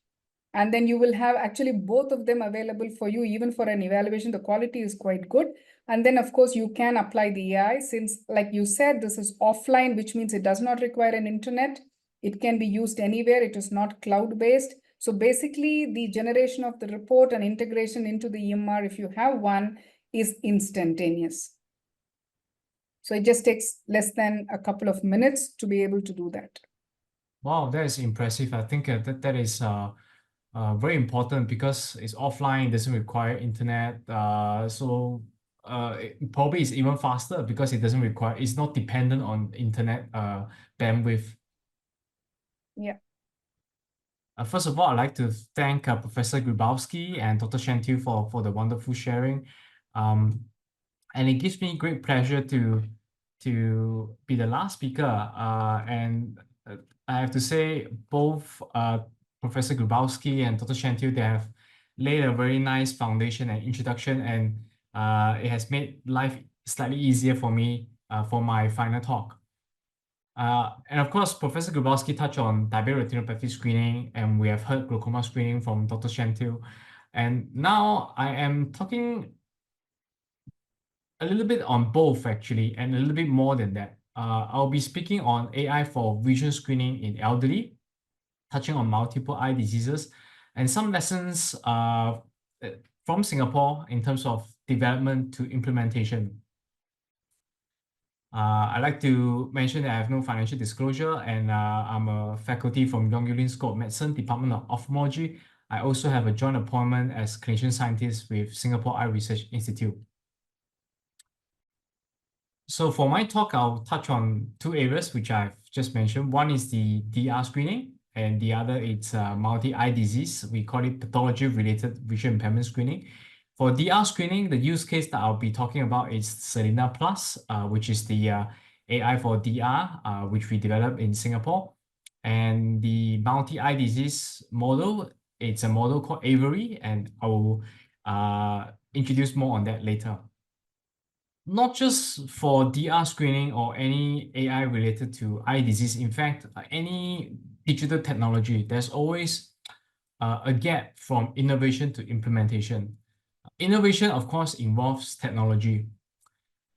And then you will have actually both of them available for you, even for an evaluation. The quality is quite good. And then, of course, you can apply the AI since, like you said, this is offline, which means it does not require an internet. It can be used anywhere. It is not cloud-based. So basically, the generation of the report and integration into the EMR, if you have one, is instantaneous. So it just takes less than a couple of minutes to be able to do that. Wow, that is impressive. I think that is very important because it's offline, it doesn't require internet. It probably is even faster because it's not dependent on internet bandwidth. Yeah. First of all, I'd like to thank Professor Grzybowski and Dr. Senthil for the wonderful sharing. And it gives me great pleasure to be the last speaker. And I have to say, both Professor Grzybowski and Dr. Senthil, they have laid a very nice foundation and introduction, and it has made life slightly easier for me for my final talk. And of course, Professor Grzybowski touched on diabetic retinopathy screening, and we have heard glaucoma screening from Dr. Senthil. And now I am talking a little bit on both, actually, and a little bit more than that. I'll be speaking on AI for vision screening in elderly, touching on multiple eye diseases, and some lessons from Singapore in terms of development to implementation. I'd like to mention that I have no financial disclosure, and I'm a faculty from Yong Yulin School of Medicine, Department of Ophthalmology. I also have a joint appointment as clinician scientist with Singapore Eye Research Institute. So for my talk, I'll touch on two areas which I've just mentioned. One is the DR screening, and the other is multi-eye disease. We call it pathology-related vision impairment screening. For DR screening, the use case that I'll be talking about is Selena Plus, which is the AI for DR, which we developed in Singapore. And the multi-eye disease model, it's a model called Avery, and I will introduce more on that later. Not just for DR screening or any AI related to eye disease. In fact, any digital technology, there's always a gap from innovation to implementation. Innovation, of course, involves technology.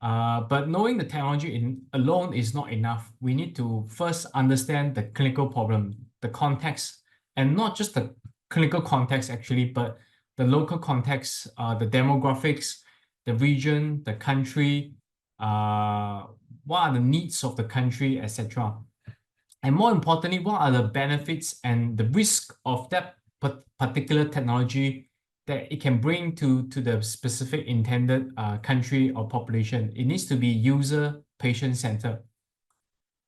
But knowing the technology alone is not enough. We need to first understand the clinical problem, the context, and not just the clinical context, actually, but the local context, the demographics, the region, the country, what are the needs of the country, etc. And more importantly, what are the benefits and the risk of that particular technology that it can bring to the specific intended country or population. It needs to be user patient-centered.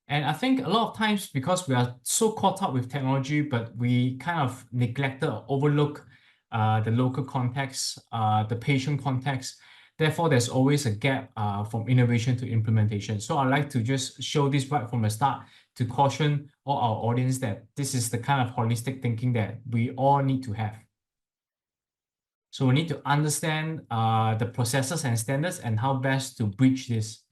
And I think a lot of times, because we are so caught up with technology, but we kind of neglected or overlook the local context, the patient context. Therefore, there's always a gap from innovation to implementation. So I'd like to just show this right from the start to caution all our audience that this is the kind of holistic thinking that we all need to have. So we need to understand the processes and standards and how best to bridge this.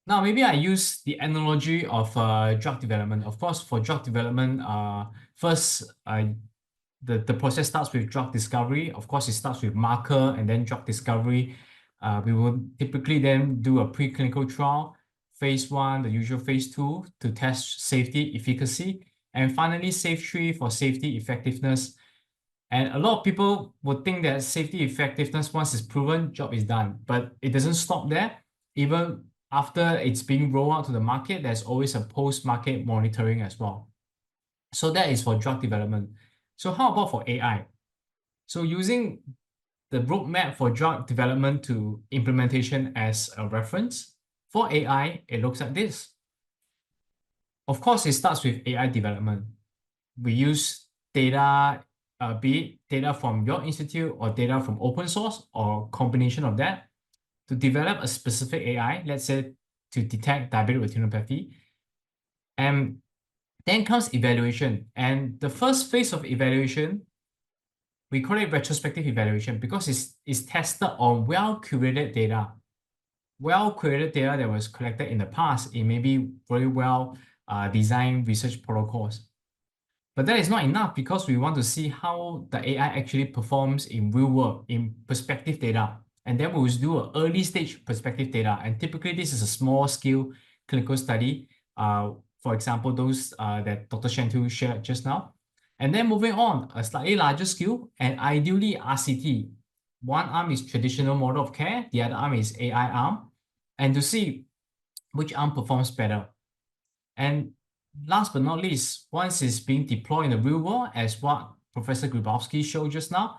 Now, maybe I use the analogy of drug development. Of course, for drug development, first, the process starts with drug discovery. Of course, it starts with marker and then drug discovery. We will typically then do a preclinical trial, phase 1, the usual phase 2 to test safety, efficacy, and finally phase 3 for safety, effectiveness. And a lot of people would think that safety effectiveness, once it's proven, job is done. But it doesn't stop there. Even after it's being rolled out to the market, there's always a post-market monitoring as well. So that is for drug development. So how about for AI? So using the roadmap for drug development to implementation as a reference, for AI, it looks like this. Of course, it starts with AI development. We use data, be it data from your institute or data from open source or combination of that, to develop a specific AI, let's say to detect diabetic retinopathy. And then comes evaluation. And the first phase of evaluation, we call it retrospective evaluation because it's tested on well-curated data. Well-curated data that was collected in the past, it may be very well designed research protocols. But that is not enough because we want to see how the AI actually performs in real world, in perspective data. And then we will do an early stage perspective data. And typically this is a small scale clinical study. For example, those that Dr. Senthil shared just now. And then moving on, a slightly larger scale and ideally RCT. one arm is traditional model of care, the other arm is AI arm, and to see which arm performs better. And last but not least, once it's being deployed in the real world, as what Professor Grzybowski showed just now,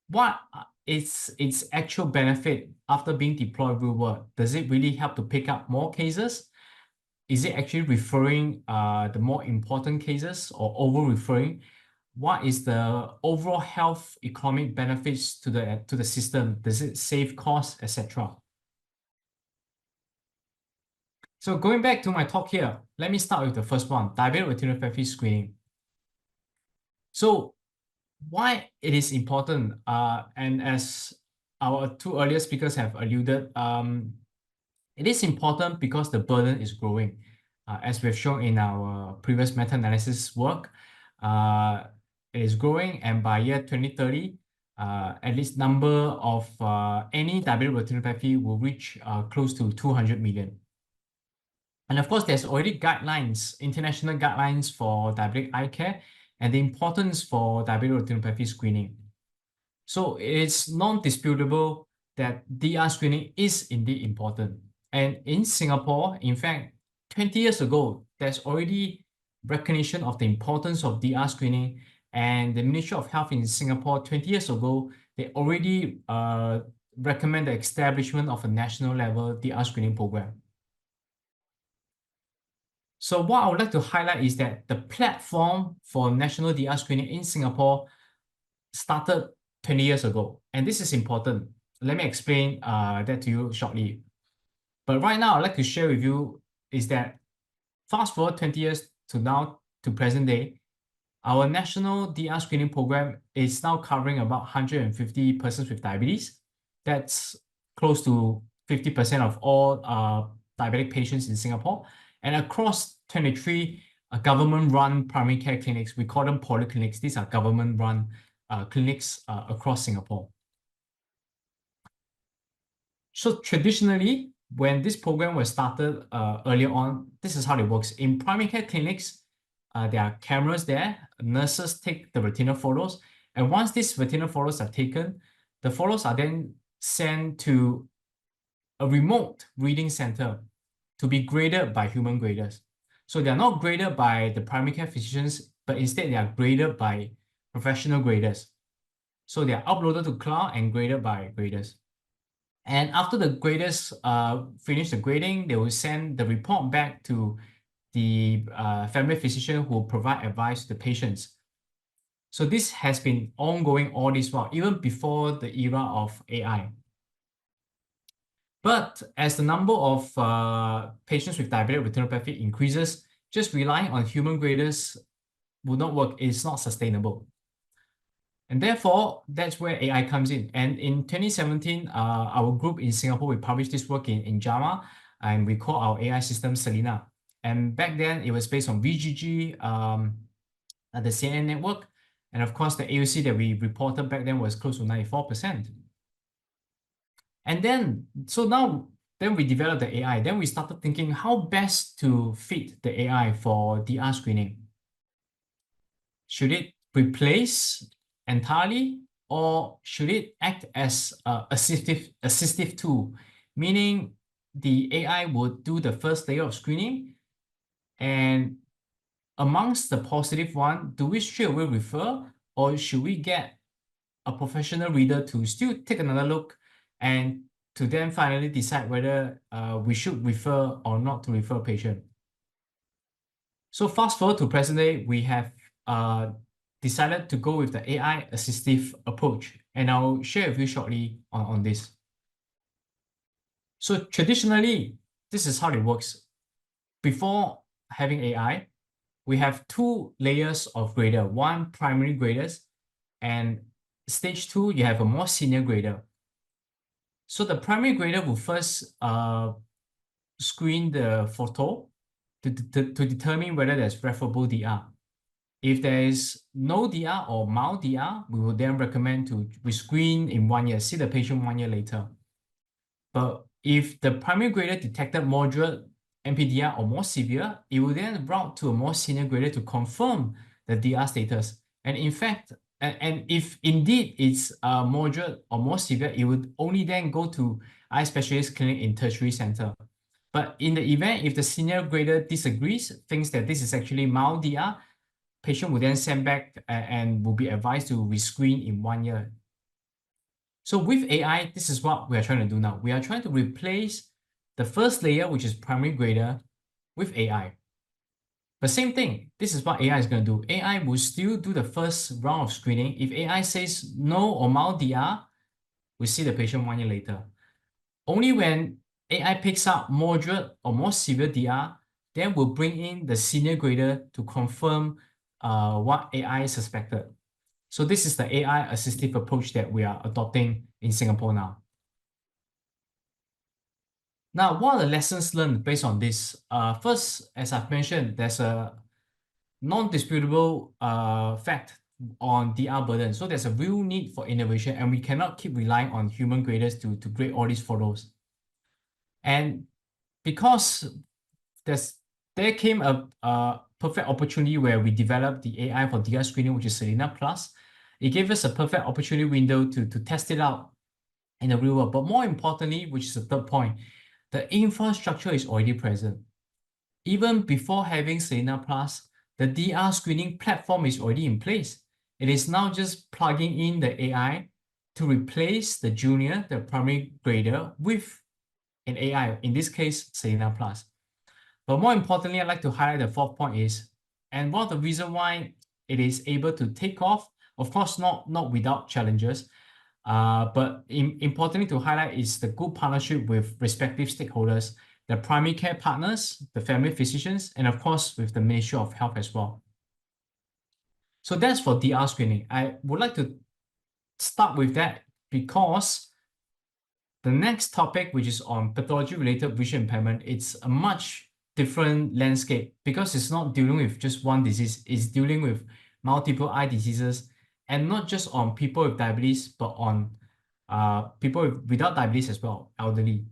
what is its actual benefit after being deployed real world? Does it really help to pick up more cases? Is it actually referring the more important cases or over-referring? What is the overall health economic benefits to the system? Does it save costs, etc.? So going back to my talk here, let me start with the first one, diabetic retinopathy screening. So why it is important, and as our two earlier speakers have alluded, it is important because the burden is growing. As we've shown in our previous meta-analysis work, it is growing, and by year 2030, at least number of any diabetic retinopathy will reach close to 200 million. And of course, there's already guidelines, international guidelines for diabetic eye care and the importance for diabetic retinopathy screening. So it's non-disputable that DR screening is indeed important. And in Singapore, in fact, 20 years ago, there's already recognition of the importance of DR screening, and the Ministry of Health in Singapore 20 years ago, they already recommend the establishment of a national level DR screening program. So what I would like to highlight is that the platform for national DR screening in Singapore started 20 years ago, and this is important. Let me explain that to you shortly. But right now, I'd like to share with you is that fast forward 20 years to now to present day, our national DR screening program is now covering about 150 persons with diabetes. That's close to 50% of all diabetic patients in Singapore. And across 23 government-run primary care clinics, we call them polyclinics. These are government-run clinics across Singapore. So traditionally, when this program was started earlier on, this is how it works. In primary care clinics, there are cameras there. Nurses take the retina photos. And once these retina photos are taken, the photos are then sent to a remote reading center to be graded by human graders. So they are not graded by the primary care physicians, but instead they are graded by professional graders. So they are uploaded to cloud and graded by graders. And after the graders finish the grading, they will send the report back to the family physician who will provide advice to the patients. So this has been ongoing all this while, even before the era of AI. But as the number of patients with diabetic retinopathy increases, just relying on human graders will not work. It's not sustainable. And therefore, that's where AI comes in. And in 2017, our group in Singapore, we published this work in JAMA, and we call our AI system Selena. And back then, it was based on VGG, the CNN network. And of course, the AUC that we reported back then was close to 94%. And then, then we developed the AI. Then we started thinking how best to fit the AI for DR screening. Should it replace entirely, or should it act as an assistive tool, meaning the AI would do the first layer of screening, and amongst the positive one, do we straight away refer, or should we get a professional reader to still take another look and to then finally decide whether we should refer or not to refer a patient? So fast forward to present day, we have decided to go with the AI assistive approach, and I'll share with you shortly on this. So traditionally, this is how it works. Before having AI, we have two layers of grader, one primary graders, and stage 2, you have a more senior grader. So the primary grader will first screen the photo to determine whether there's referable DR. If there is no DR or mild DR, we will then recommend to rescreen in 1 year, see the patient 1 year later. But if the primary grader detected moderate NPDR or more severe, it will then route to a more senior grader to confirm the DR status. And in fact, And if indeed it's moderate or more severe, it would only then go to eye specialist clinic in tertiary center. But in the event, if the senior grader disagrees, thinks that this is actually mild DR, patient will then send back and will be advised to rescreen in 1 year. So with AI, this is what we are trying to do now. We are trying to replace the first layer, which is primary grader, with AI. But same thing, this is what AI is going to do. AI will still do the first round of screening. If AI says no or mild DR, we see the patient 1 year later. Only when AI picks up moderate or more severe DR, then we'll bring in the senior grader to confirm what AI suspected. So this is the AI assistive approach that we are adopting in Singapore now. Now, what are the lessons learned based on this? First, as I've mentioned, there's a non-disputable fact on DR burden. So there's a real need for innovation, and we cannot keep relying on human graders to grade all these photos. And because there came a perfect opportunity where we developed the AI for DR screening, which is Selena Plus. It gave us a perfect opportunity window to test it out in the real world. But more importantly, which is the third point, the infrastructure is already present. Even before having Selena Plus, the DR screening platform is already in place. It is now just plugging in the AI to replace the junior, the primary grader, with an AI, in this case, Selena Plus. But more importantly, I'd like to highlight the fourth point is, and one of the reasons why it is able to take off, of course, not without challenges, but importantly to highlight is the good partnership with respective stakeholders, the primary care partners, the family physicians, and of course, with the Ministry of Health as well. So that's for DR screening. I would like to start with that because the next topic, which is on pathology-related vision impairment, it's a much different landscape because it's not dealing with just one disease, it's dealing with multiple eye diseases, and not just on people with diabetes, but on people without diabetes as well, elderly.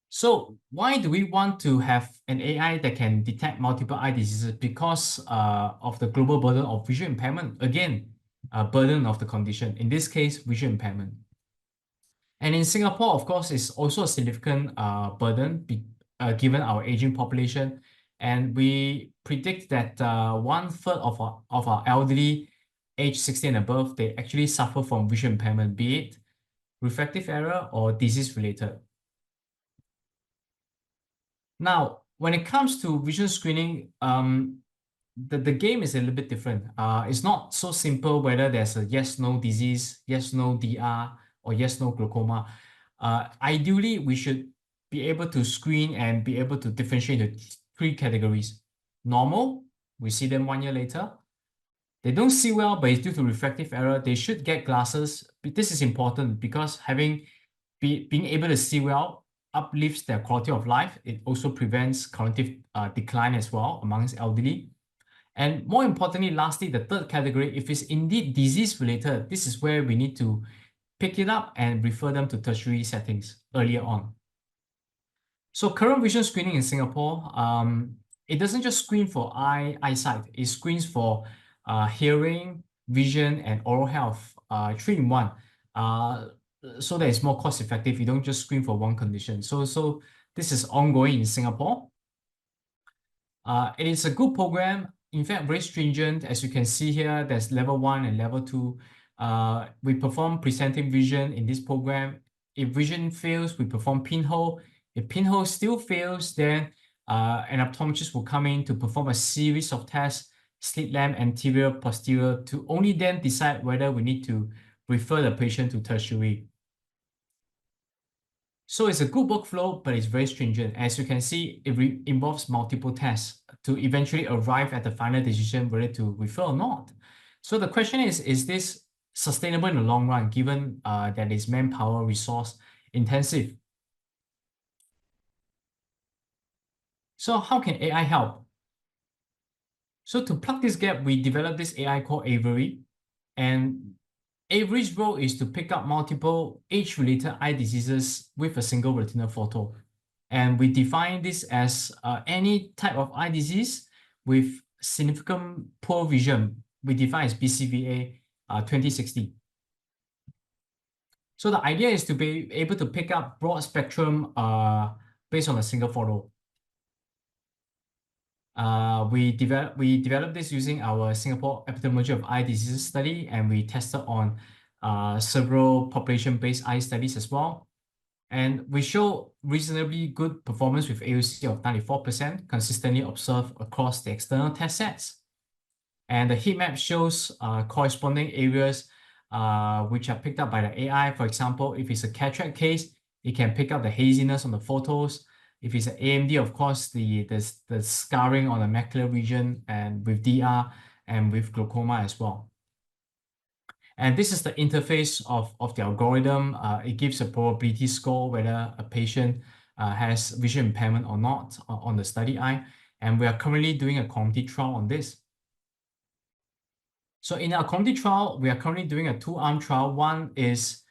So why do we want to have an AI that can detect multiple eye diseases? Because of the global burden of vision impairment. Again, a burden of the condition, in this case, vision impairment. And in Singapore, of course, it's also a significant burden given our aging population. And we predict that 1/3 of our elderly age 60 and above, they actually suffer from vision impairment, be it refractive error or disease related. Now, when it comes to vision screening, the game is a little bit different. It's not so simple whether there's a yes/no disease, yes/no DR, or yes/no glaucoma. Ideally, we should be able to screen and be able to differentiate into 3 categories. Normal, we see them 1 year later. They don't see well, but it's due to refractive error. They should get glasses. But this is important because being able to see well uplifts their quality of life. It also prevents cognitive decline as well amongst elderly. And more importantly, lastly, the third category, if it's indeed disease related, this is where we need to pick it up and refer them to tertiary settings earlier on. So current vision screening in Singapore, it doesn't just screen for eyesight, it screens for hearing, vision, and oral health, 3 in 1. So that it's more cost effective. You don't just screen for one condition. So this is ongoing in Singapore. It is a good program. In fact, very stringent. As you can see here, there's level 1 and level 2. We perform presenting vision in this program. If vision fails, we perform pinhole. If pinhole still fails, then an optometrist will come in to perform a series of tests, slit lamp, anterior, posterior, to only then decide whether we need to refer the patient to tertiary. So it's a good workflow, but it's very stringent. As you can see, it involves multiple tests to eventually arrive at the final decision whether to refer or not. So the question is this sustainable in the long run, given that it's manpower, resource intensive? So how can AI help? So to plug this gap, we developed this AI called Avery, and Avery's role is to pick up multiple age-related eye diseases with a single retinal photo. And we define this as any type of eye disease with significant poor vision, we define as BCVA 2060. So the idea is to be able to pick up broad spectrum based on a single photo. We developed this using our Singapore Epidemiology of Eye Diseases study, and we tested on several population-based eye studies as well. And we show reasonably good performance with AUC of 94%, consistently observed across the external test sets. And the heat map shows corresponding areas which are picked up by the AI. For example, if it's a cataract case, it can pick up the haziness on the photos. If it's an AMD, of course, the scarring on the macular region, and with DR and with glaucoma as well. And this is the interface of the algorithm. It gives a probability score whether a patient has vision impairment or not on the study eye. And we are currently doing a community trial on this. So in our community trial, we are currently doing a 2-arm trial. One is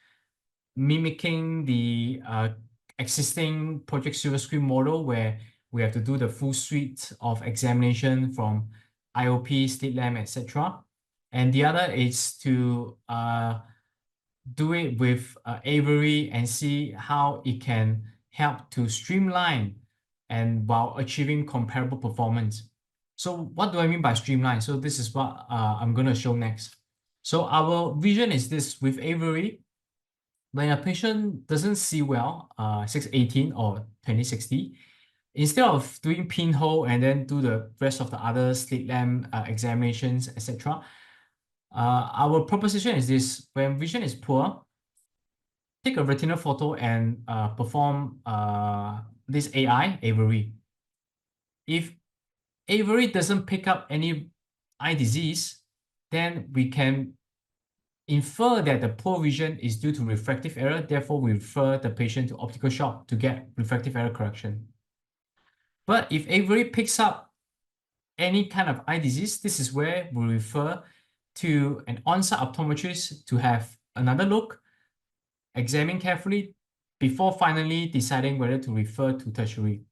mimicking the existing Project Silver Screen model, where we have to do the full suite of examination from IOP, slit lamp, etc. And the other is to do it with Avery and see how it can help to streamline and while achieving comparable performance. So what do I mean by streamline? So this is what I'm going to show next. So our vision is this: with Avery, when a patient doesn't see well, 618 or 2060, instead of doing pinhole and then do the rest of the other slit lamp examinations, etc., our proposition is this: when vision is poor, take a retinal photo and perform this AI, Avery. If Avery doesn't pick up any eye disease, then we can infer that the poor vision is due to refractive error. Therefore, we refer the patient to optical shop to get refractive error correction. But if Avery picks up any kind of eye disease, this is where we refer to an on-site optometrist to have another look, examine carefully before finally deciding whether to refer to tertiary.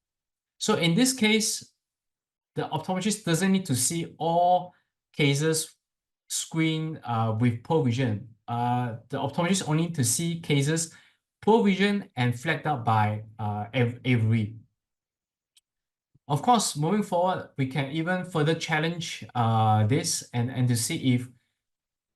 So in this case, the optometrist doesn't need to see all cases screened with poor vision. The optometrist only need to see cases poor vision and flagged up by Avery. Of course, moving forward, we can even further challenge this and to see if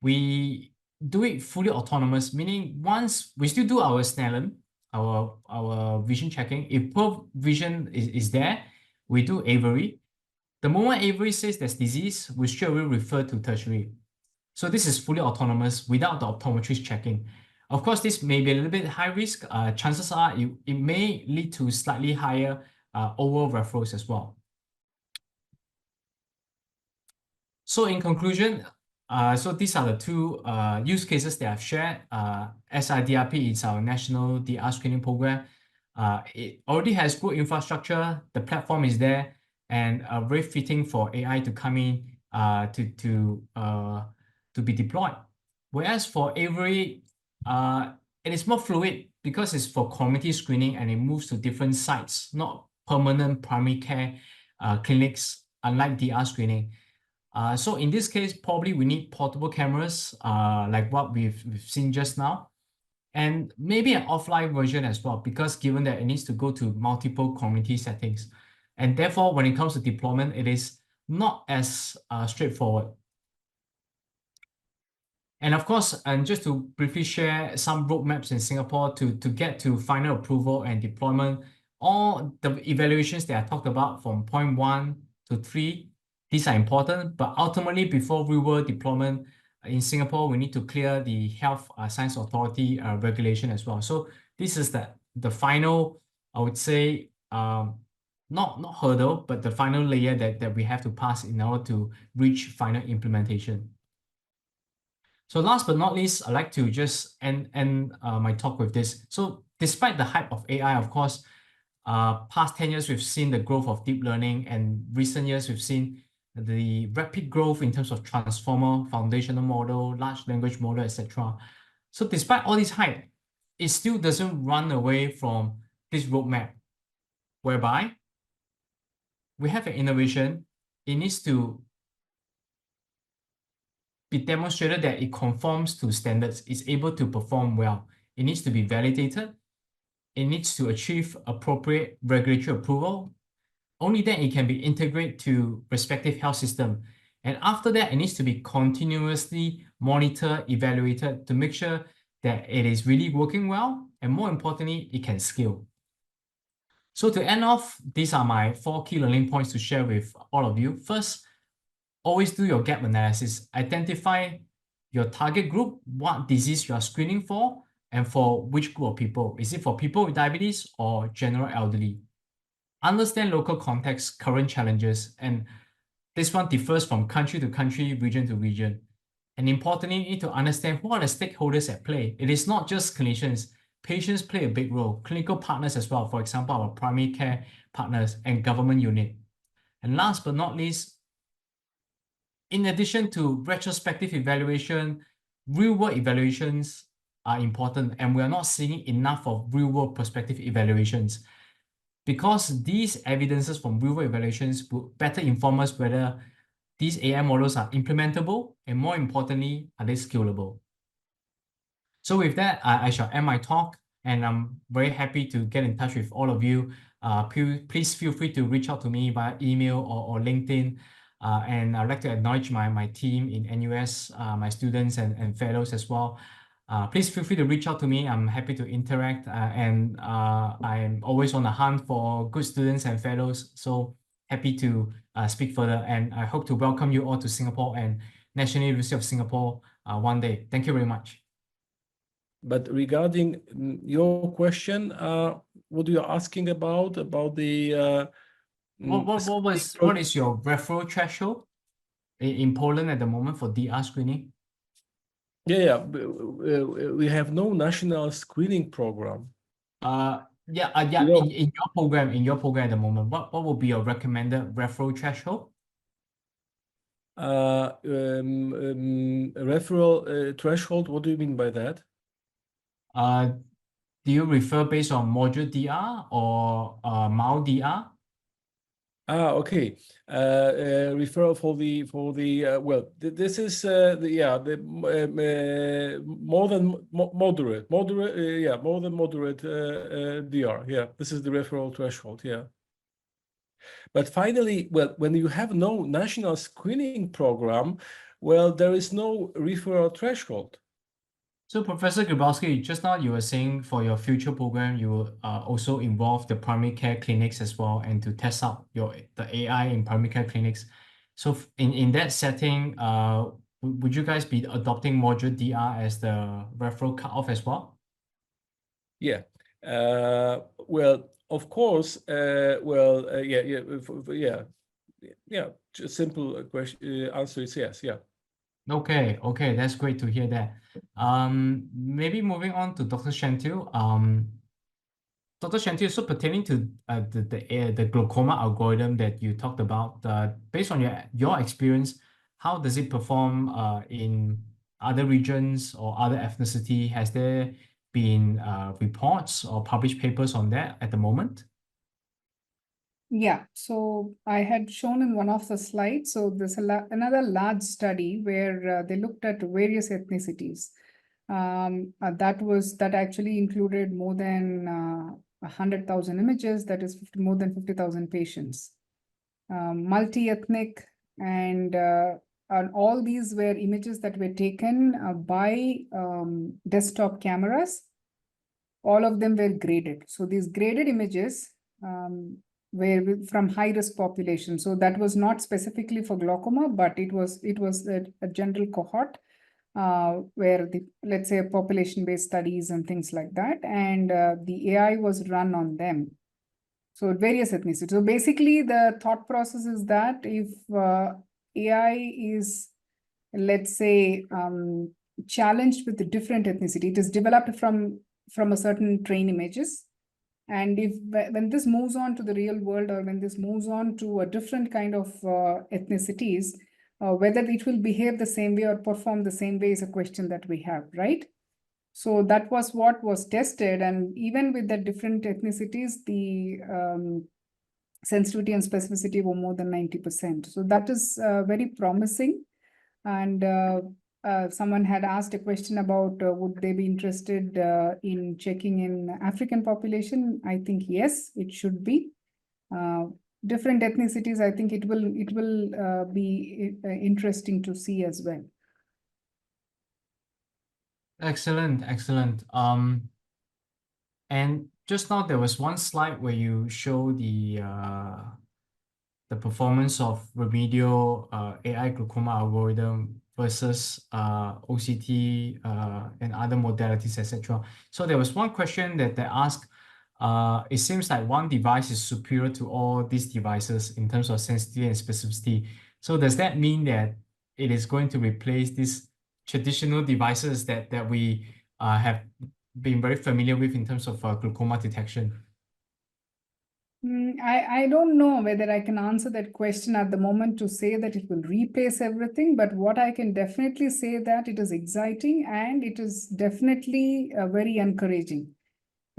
we do it fully autonomous, meaning once we still do our Snellen, our vision checking. If poor vision is there, we do Avery. The moment Avery says there's disease, we straight away refer to tertiary. So this is fully autonomous without the optometrist checking. Of course, this may be a little bit high risk. Chances are it may lead to slightly higher overall referrals as well. So in conclusion, so these are the two use cases that I've shared. SIDRP is our national DR screening program. It already has good infrastructure. The platform is there and very fitting for AI to come in to be deployed. Whereas for Avery, it is more fluid because it's for community screening and it moves to different sites, not permanent primary care clinics, unlike DR screening. So in this case, probably we need portable cameras like what we've seen just now, and maybe an offline version as well, because given that it needs to go to multiple community settings. And therefore, when it comes to deployment, it is not as straightforward. And of course, and just to briefly share some roadmaps in Singapore to get to final approval and deployment, all the evaluations that I talked about from point 1 to 3, these are important, but ultimately before real-world deployment in Singapore, we need to clear the Health Science Authority regulation as well. So this is the final, I would say, not hurdle, but the final layer that we have to pass in order to reach final implementation. So last but not least, I'd like to just end my talk with this. So despite the hype of AI, of course, past 10 years, we've seen the growth of deep learning, and recent years, we've seen the rapid growth in terms of transformer, foundational model, large language model, etc. So despite all this hype, it still doesn't run away from this roadmap, whereby we have an innovation, it needs to be demonstrated that it conforms to standards, is able to perform well. It needs to be validated. It needs to achieve appropriate regulatory approval. Only then it can be integrated to respective health system. And after that, it needs to be continuously monitored, evaluated to make sure that it is really working well. And more importantly, it can scale. So to end off, these are my 4 key learning points to share with all of you. First, always do your gap analysis. Identify your target group, what disease you are screening for, and for which group of people. Is it for people with diabetes or general elderly? Understand local context, current challenges, and this one differs from country to country, region to region. And importantly, you need to understand who are the stakeholders at play. It is not just clinicians. Patients play a big role, clinical partners as well, for example, our primary care partners and government unit. And last but not least, in addition to retrospective evaluation, real-world evaluations are important, and we are not seeing enough of real-world prospective evaluations because these evidences from real-world evaluations will better inform us whether these AI models are implementable and, more importantly, are they scalable. So with that, I shall end my talk, and I'm very happy to get in touch with all of you. Please feel free to reach out to me via email or LinkedIn. And I'd like to acknowledge my team in NUS, my students and fellows as well. Please feel free to reach out to me. I'm happy to interact, and I'm always on the hunt for good students and fellows. So happy to speak further, and I hope to welcome you all to Singapore and National University of Singapore one day. Thank you very much. But regarding your question, what you're asking about the what is your referral threshold in Poland at the moment for DR screening? Yeah, we have no national screening program. In your program at the moment, what will be your recommended referral threshold? Referral threshold, what do you mean by that? Do you refer based on module DR or mild DR? Okay. Referral for the well, this is the more than moderate, more than moderate DR. Yeah, this is the referral threshold. Yeah. But finally, well, when you have no national screening program, well, there is no referral threshold. So Professor Grzybowski, just now you were saying for your future program, you will also involve the primary care clinics as well, and to test out the AI in primary care clinics. So in that setting, would you guys be adopting module DR as the referral cutoff as well? Yeah. Well, of course. Yeah. Just simple question. Answer is yes. Yeah. Okay, that's great to hear that. Maybe moving on to Dr. Senthil. Dr. Senthil, so pertaining to the glaucoma algorithm that you talked about, based on your experience, how does it perform in other regions or other ethnicity? Has there been reports or published papers on that at the moment? Yeah, so I had shown in one of the slides. So there's another large study where they looked at various ethnicities. That actually included more than 100,000 images. That is more than 50,000 patients, multi-ethnic, and all these were images that were taken by desktop cameras. All of them were graded. So these graded images were from high-risk population. So that was not specifically for glaucoma, but it was a general cohort where let's say population-based studies and things like that, and the AI was run on them. So various ethnicities. So basically, the thought process is that if AI is, let's say, challenged with a different ethnicity, it is developed from a certain train images. And when this moves on to the real world, or when this moves on to a different kind of ethnicities, whether it will behave the same way or perform the same way is a question that we have, right? So that was what was tested. And even with the different ethnicities, the sensitivity and specificity were more than 90%. So that is very promising. And someone had asked a question about would they be interested in checking in African population? I think yes, it should be. Different ethnicities, I think it will be interesting to see as well. Excellent, excellent. And just now there was one slide where you show the performance of remedial AI glaucoma algorithm versus OCT and other modalities, etc. So there was one question that they asked, it seems like one device is superior to all these devices in terms of sensitivity and specificity. So does that mean that it is going to replace these traditional devices that we have been very familiar with in terms of glaucoma detection? I don't know whether I can answer that question at the moment to say that it will replace everything, but what I can definitely say that it is exciting and it is definitely very encouraging.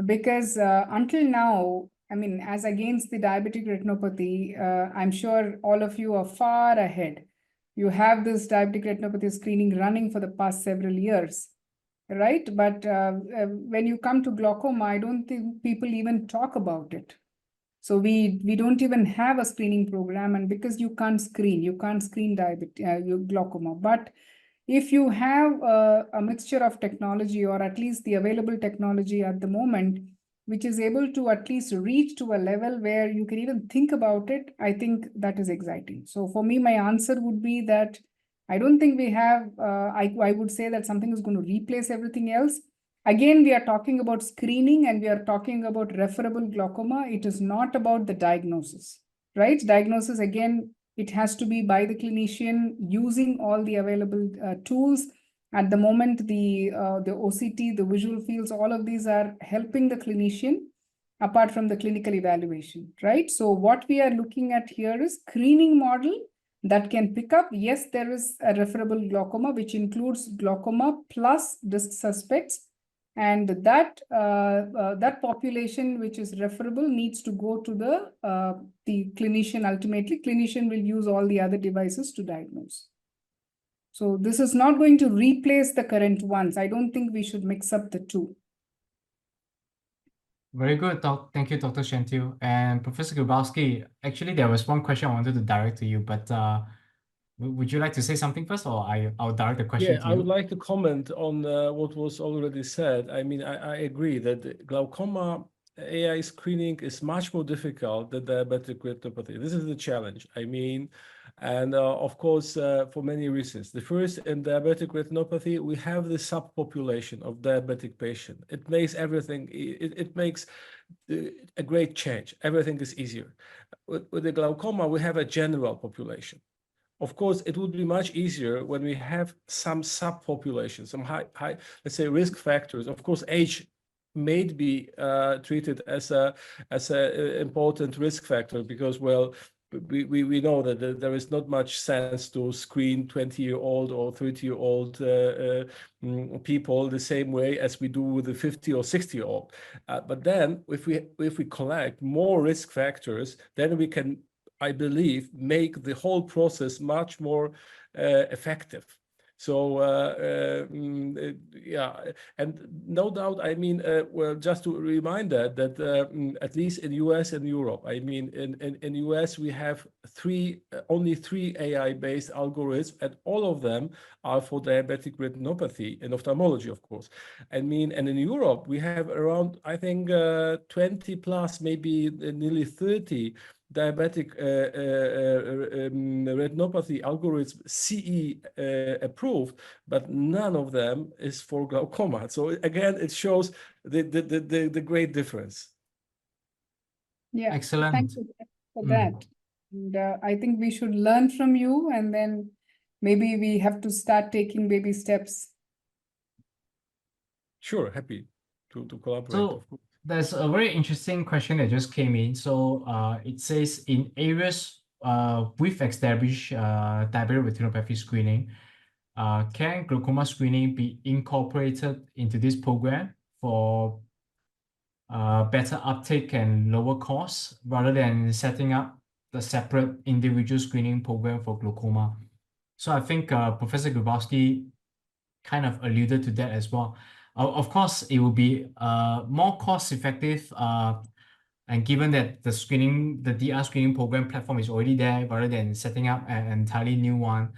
Because until now, I mean, as against the diabetic retinopathy, I'm sure all of you are far ahead. You have this diabetic retinopathy screening running for the past several years, right? But when you come to glaucoma, I don't think people even talk about it. So we don't even have a screening program, and because you can't screen diabetes, glaucoma. But if you have a mixture of technology, or at least the available technology at the moment, which is able to at least reach to a level where you can even think about it, I think that is exciting. So for me, my answer would be that I don't think we have, I would say that something is going to replace everything else. Again, we are talking about screening and we are talking about referable glaucoma. It is not about the diagnosis, right? Diagnosis, again, it has to be by the clinician using all the available tools. At the moment, the OCT, the visual fields, all of these are helping the clinician apart from the clinical evaluation, right? So what we are looking at here is screening model that can pick up, yes, there is a referable glaucoma, which includes glaucoma plus disc suspects. And that that population which is referable needs to go to the clinician. Ultimately, clinician will use all the other devices to diagnose. So this is not going to replace the current ones. I don't think we should mix up the two. Very good. Thank you, Dr. Senthil. And Professor Grzybowski, actually, there was one question I wanted to direct to you, but would you like to say something first, or I'll direct the question to you? I would like to comment on what was already said. I mean, I agree that glaucoma AI screening is much more difficult than diabetic retinopathy. This is the challenge. I mean, and of course, for many reasons. The first, in diabetic retinopathy, we have the subpopulation of diabetic patient. It makes everything, it makes a great change. Everything is easier. With the glaucoma, we have a general population. Of course, it would be much easier when we have some subpopulation, some high, let's say, risk factors. Of course, age may be treated as a important risk factor because, well, we know that there is not much sense to screen 20-year-old or 30-year-old people the same way as we do with the 50 or 60-year-old. But then, if we collect more risk factors, then we can, I believe, make the whole process much more effective. So yeah, and no doubt, I mean, well, just to remind that at least in US and Europe, I mean, in US we have only three AI-based algorithms, and all of them are for diabetic retinopathy and ophthalmology, of course. I mean, and in Europe we have around, I think, 20 plus, maybe nearly 30 diabetic retinopathy algorithms CE approved, but none of them is for glaucoma. So again, it shows the great difference. Yeah, Excellent. thank you for that. And I think we should learn from you, and then maybe we have to start taking baby steps. Sure, happy to collaborate. So there's a very interesting question that just came in. So it says, in areas with established diabetic retinopathy screening, can glaucoma screening be incorporated into this program for better uptake and lower costs rather than setting up the separate individual screening program for glaucoma? So I think Professor Grzybowski kind of alluded to that as well. Of course, it will be more cost effective, and given that the DR screening program platform is already there, rather than setting up an entirely new one,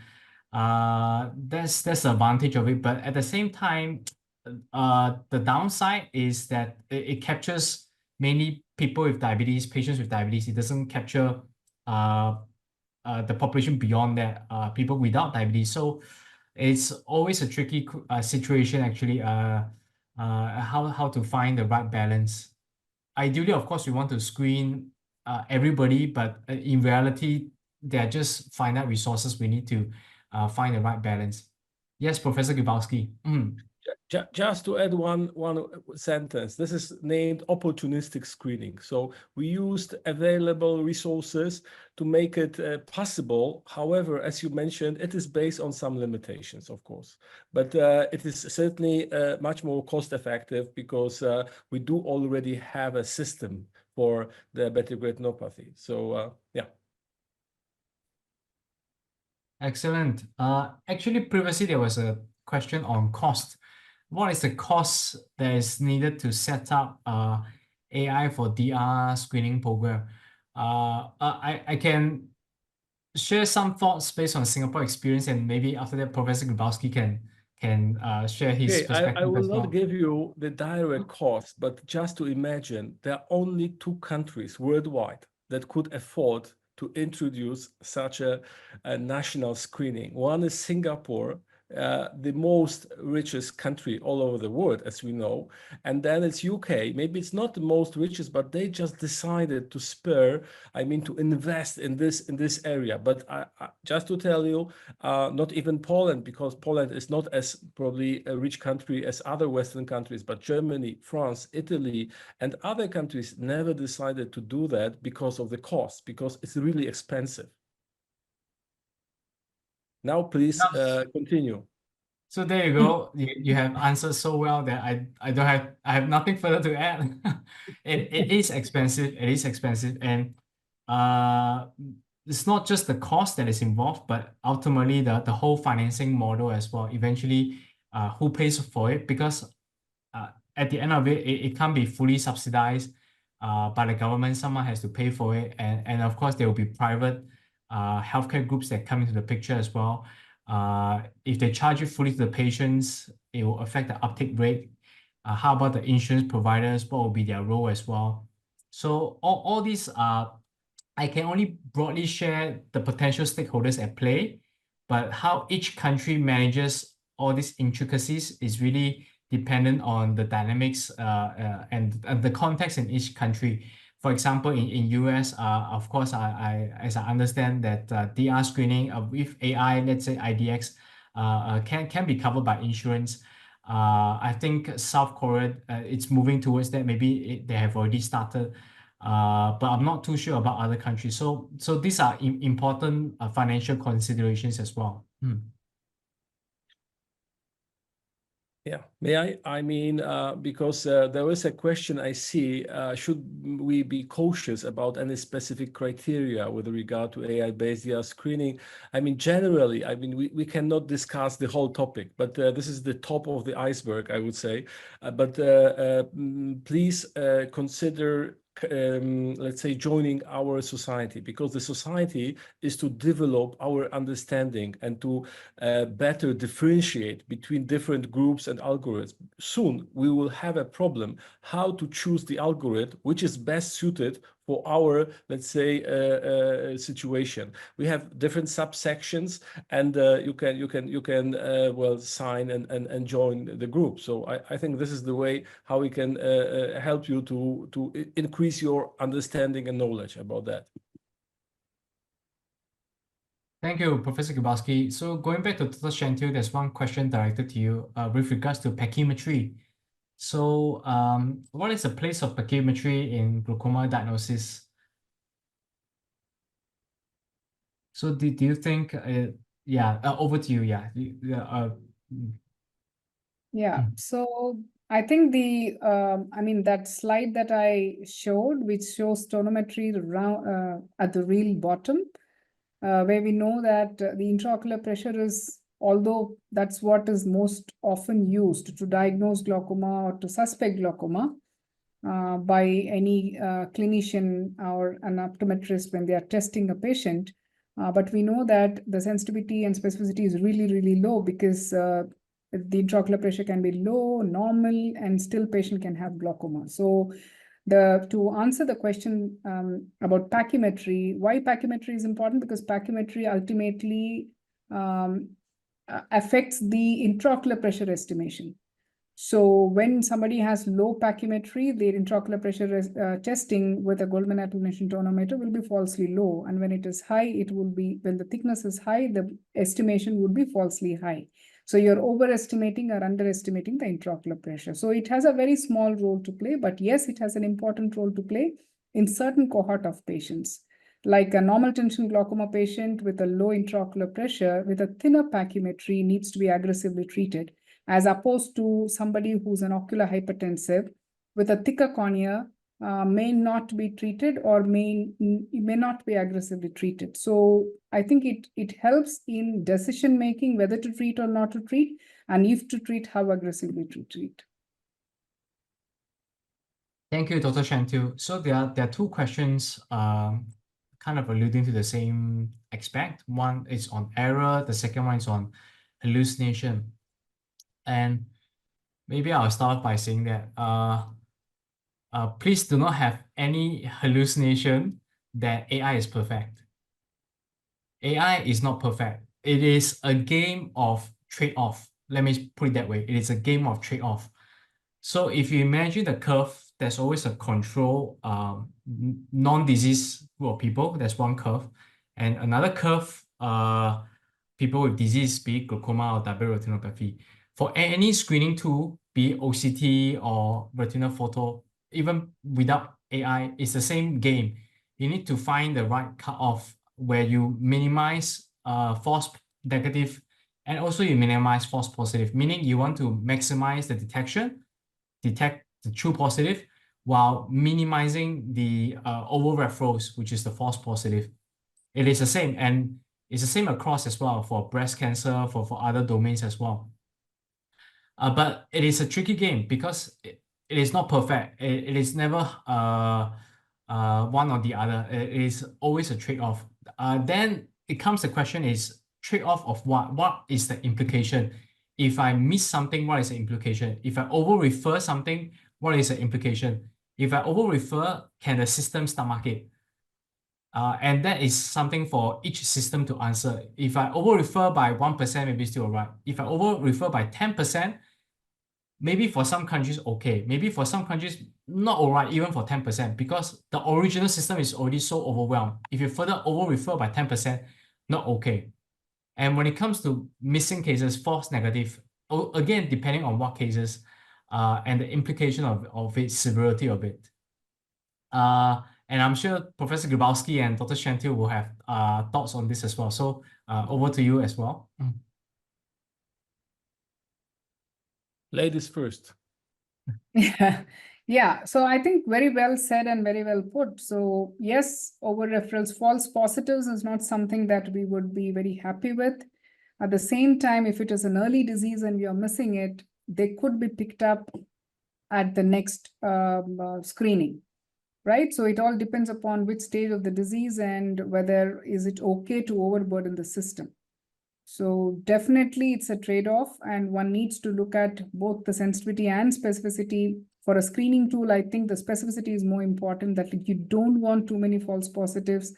that's the advantage of it. But at the same time, the downside is that it captures mainly people with diabetes, patients with diabetes. It doesn't capture the population beyond that, people without diabetes. So it's always a tricky situation, actually, how to find the right balance. Ideally, of course, we want to screen everybody, but in reality, there are just finite resources. We need to find the right balance. Yes, Professor Grzybowski. Just to add one sentence, this is named opportunistic screening. So we used available resources to make it possible. However, as you mentioned, it is based on some limitations, of course, but it is certainly much more cost effective because we do already have a system for diabetic retinopathy. So yeah. Excellent. Actually, previously there was a question on cost. What is the cost that is needed to set up AI for DR screening program? I can share some thoughts based on Singapore experience, and maybe after that, Professor Grzybowski can share his perspective I will as well. not give you the direct cost, but just to imagine, there are only 2 countries worldwide that could afford to introduce such a national screening. One is Singapore, the most richest country all over the world, as we know, and then it's UK. Maybe it's not the most richest, but they just decided to to invest in this area. But just to tell you, not even Poland, because Poland is not as probably a rich country as other Western countries, but Germany, France, Italy, and other countries never decided to do that because of the cost, because it's really expensive. Now, please continue. So there you go. You have answered so well that I have nothing further to add. It is expensive. It is expensive, and it's not just the cost that is involved, but ultimately the whole financing model as well. Eventually, who pays for it? Because at the end of it, it can't be fully subsidized by the government. Someone has to pay for it, and of course there will be private healthcare groups that come into the picture as well. If they charge it fully to the patients, it will affect the uptake rate. How about the insurance providers? What will be their role as well? So all these I can only broadly share the potential stakeholders at play, but how each country manages all these intricacies is really dependent on the dynamics and the context in each country. For example, in US, of course, as I understand that DR screening with AI, let's say IDX, can be covered by insurance. I think South Korea, it's moving towards that. Maybe they have already started, but I'm not too sure about other countries. So these are important financial considerations as well. Yeah, may I mean, because there is a question I see, should we be cautious about any specific criteria with regard to AI-based DR screening? I mean, generally, we cannot discuss the whole topic, but this is the top of the iceberg, I would say. But please consider let's say, joining our society, because the society is to develop our understanding and to better differentiate between different groups and algorithms. Soon we will have a problem how to choose the algorithm which is best suited for our, let's say, situation. We have different subsections, and you can well sign and join the group. So I think this is the way how we can help you to increase your understanding and knowledge about that. Thank you, Professor Grzybowski. So going back to Dr. Senthil, there's one question directed to you with regards to pachymetry. So what is the place of pachymetry in glaucoma diagnosis? So do you think, over to you, So I think that slide that I showed, which shows tonometry around at the real bottom, where we know that the intraocular pressure is, although that's what is most often used to diagnose glaucoma or to suspect glaucoma by any clinician or an optometrist when they are testing a patient. But we know that the sensitivity and specificity is really, really low because the intraocular pressure can be low, normal, and still patient can have glaucoma. So to answer the question about pachymetry, why pachymetry is important? Because pachymetry ultimately affects the intraocular pressure estimation. So when somebody has low pachymetry, their intraocular pressure testing with a Goldman attenuation tonometer will be falsely low. And when it is high, it will be, when the thickness is high, the estimation would be falsely high. So you're overestimating or underestimating the intraocular pressure. So it has a very small role to play, but yes, it has an important role to play in certain cohort of patients. Like a normal tension glaucoma patient with a low intraocular pressure with a thinner pachymetry needs to be aggressively treated, as opposed to somebody who's an ocular hypertensive with a thicker cornea may not be treated or may not be aggressively treated. So I think it helps in decision making whether to treat or not to treat, and if to treat, how aggressively to treat. Thank you, Dr. Senthil. So there are two questions kind of alluding to the same aspect. One is on error, the second one is on hallucination. And maybe I'll start by saying that please do not have any hallucination that AI is perfect. AI is not perfect. It is a game of trade-off. Let me put it that way. It is a game of trade-off. So if you imagine the curve, there's always a control non-disease group of people. There's one curve. And another curve, people with disease, be it glaucoma or double retinopathy. For any screening tool, be it OCT or retinal photo, even without AI, it's the same game. You need to find the right cutoff where you minimize false negative and also you minimize false positive, meaning you want to maximize the detection, detect the true positive, while minimizing the over-referrals, which is the false positive. It is the same, and it's the same across as well for breast cancer, for other domains as well. But it is a tricky game because it is not perfect. It is never one or the other. It is always a trade-off. Then it comes, the question is trade-off of what? What is the implication? If I miss something, what is the implication? If I over-refer something, what is the implication? If I over-refer, can the system stomach it? And that is something for each system to answer. If I over-refer by 1%, maybe still all right. If I over-refer by 10%, maybe for some countries, okay. Maybe for some countries, not all right, even for 10%, because the original system is already so overwhelmed. If you further over-refer by 10%, not okay. And when it comes to missing cases, false negative, again, depending on what cases and the implication of its severity of it. And I'm sure Professor Grzybowski and Dr. Senthil will have thoughts on this as well. So over to you as well. Ladies first. Yeah, so I think very well said and very well put. So yes, over-referrals, false positives is not something that we would be very happy with. At the same time, if it is an early disease and we are missing it, they could be picked up at the next screening, right? So it all depends upon which stage of the disease and whether is it okay to overburden the system. So definitely it's a trade-off, and one needs to look at both the sensitivity and specificity. For a screening tool, I think the specificity is more important, that you don't want too many false positives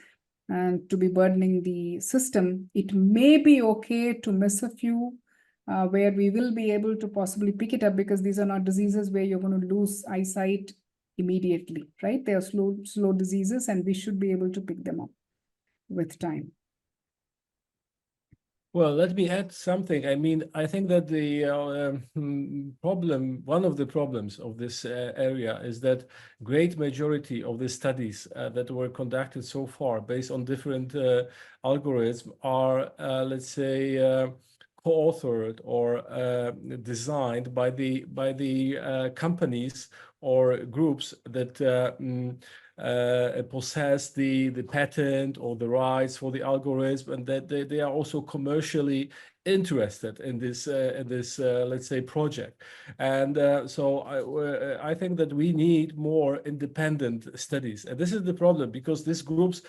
and to be burdening the system. It may be okay to miss a few where we will be able to possibly pick it up, because these are not diseases where you're going to lose eyesight immediately, right? They are slow diseases, and we should be able to pick them up with time. Well, let me add something. I mean, I think that the one of the problems of this area is that great majority of the studies that were conducted so far based on different algorithms are, let's say, co-authored or designed by the companies or groups that possess the patent or the rights for the algorithm, and that they are also commercially interested in this let's say project. And so I think that we need more independent studies, and this is the problem, because these groups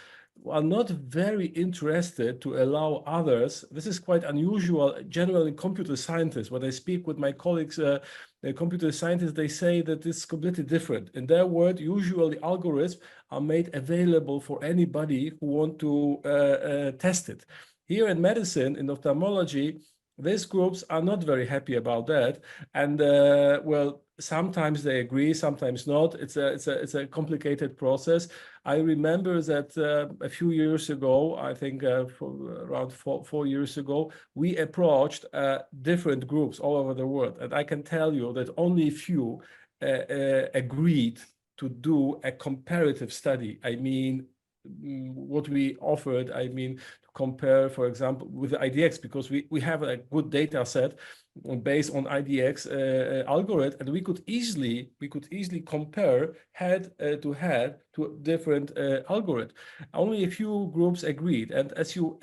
are not very interested to allow others. This is quite unusual generally in computer scientists. When I speak with my colleagues, computer scientists, they say that it's completely different. In their word, usually algorithms are made available for anybody who want to test it. Here in medicine, in ophthalmology, these groups are not very happy about that, and well, sometimes they agree, sometimes not. It's a complicated process. I remember that a few years ago, I think around four years ago, we approached different groups all over the world, and I can tell you that only few agreed to do a comparative study. I mean, what we offered, I mean, compare, for example, with the IDX, because we have a good data set based on IDX algorithm, and we could easily compare head to head to different algorithm. Only a few groups agreed, and as you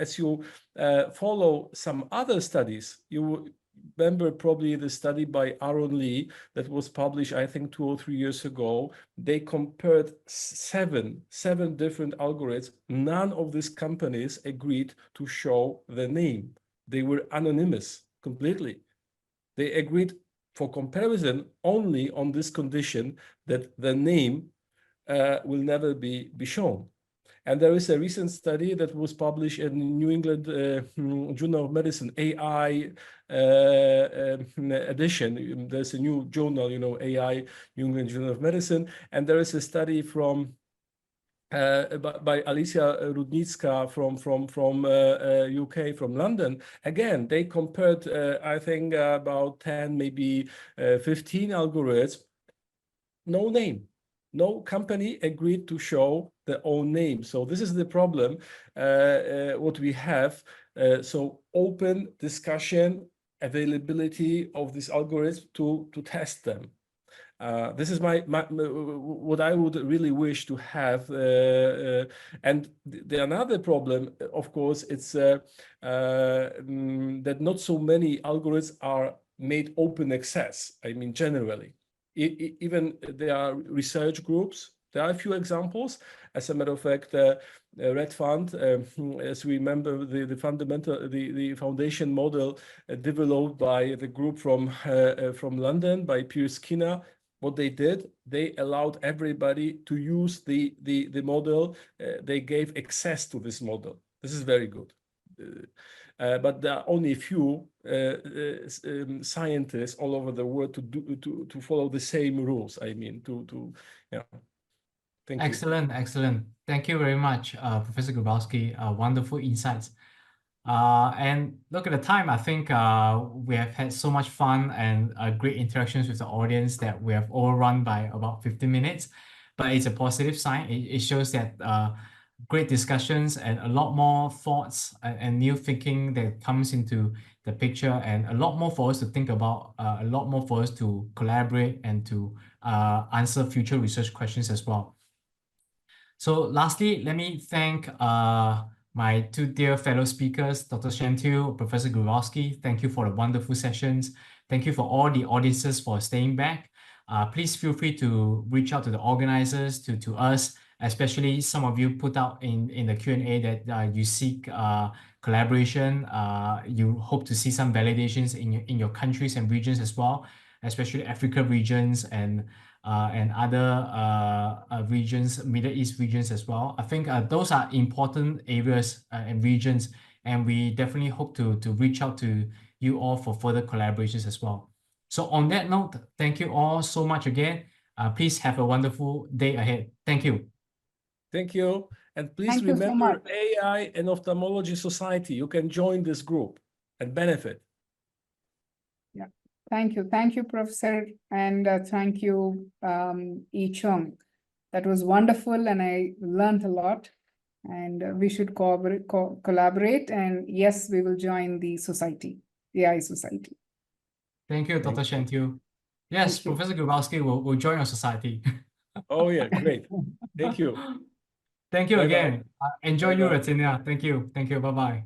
follow some other studies, you remember probably the study by Aaron Lee that was published, I think, 2 or 3 years ago. They compared seven different algorithms. None of these companies agreed to show the name. They were anonymous completely. They agreed for comparison only on this condition that the name will never be shown. And there is a recent study that was published in New England Journal of Medicine, AI edition. There's a new journal, AI, New England Journal of Medicine. And there is a study from by Alicia Rudnicka from UK, from London. Again, they compared, I think, about 10, maybe 15 algorithms. No name. No company agreed to show their own name. So this is the problem, what we have. So open discussion, availability of these algorithms to test them. This is what I would really wish to have. And the another problem, of course, it's that not so many algorithms are made open access. I mean, generally. Even there are research groups. There are a few examples. As a matter of fact, Red Fund, as we remember, the foundation model developed by the group from London by Piers Skinner. What they did, they allowed everybody to use the model. They gave access to this model. This is very good. But there are only a few scientists all over the world to follow the same rules. I mean, yeah. Thank you. Excellent. Thank you very much, Professor Grzybowski. Wonderful insights. And look at the time. I think we have had so much fun and great interactions with the audience that we have overrun by about 15 minutes. But it's a positive sign. It shows that great discussions and a lot more thoughts and new thinking that comes into the picture, and a lot more for us to think about, a lot more for us to collaborate and to answer future research questions as well. So lastly, let me thank my two dear fellow speakers, Dr. Senthil, Professor Grzybowski. Thank you for the wonderful sessions. Thank you for all the audiences for staying back. Please feel free to reach out to the organizers, to us, especially some of you put out in the Q&A that you seek collaboration. You hope to see some validations in your countries and regions as well, especially Africa regions and other regions, Middle East regions as well. I think those are important areas and regions, and we definitely hope to reach out to you all for further collaborations as well. So on that note, thank you all so much again. Please have a wonderful day ahead. Thank you. Thank you. And please remember AI and Ophthalmology Society. You can join this group and benefit. Yeah. Thank you, Professor, and thank you, Chung. That was wonderful, and I learned a lot. And we should collaborate. And yes, we will join the society. AI Society. Thank you, Dr. Senthil. Yes, Thank you. Professor Grzybowski will join our society. Oh, yeah, great. Thank you. Thank you Bye-bye. again. Enjoy your Bye-bye. retina. Thank you. Thank you. Bye-bye.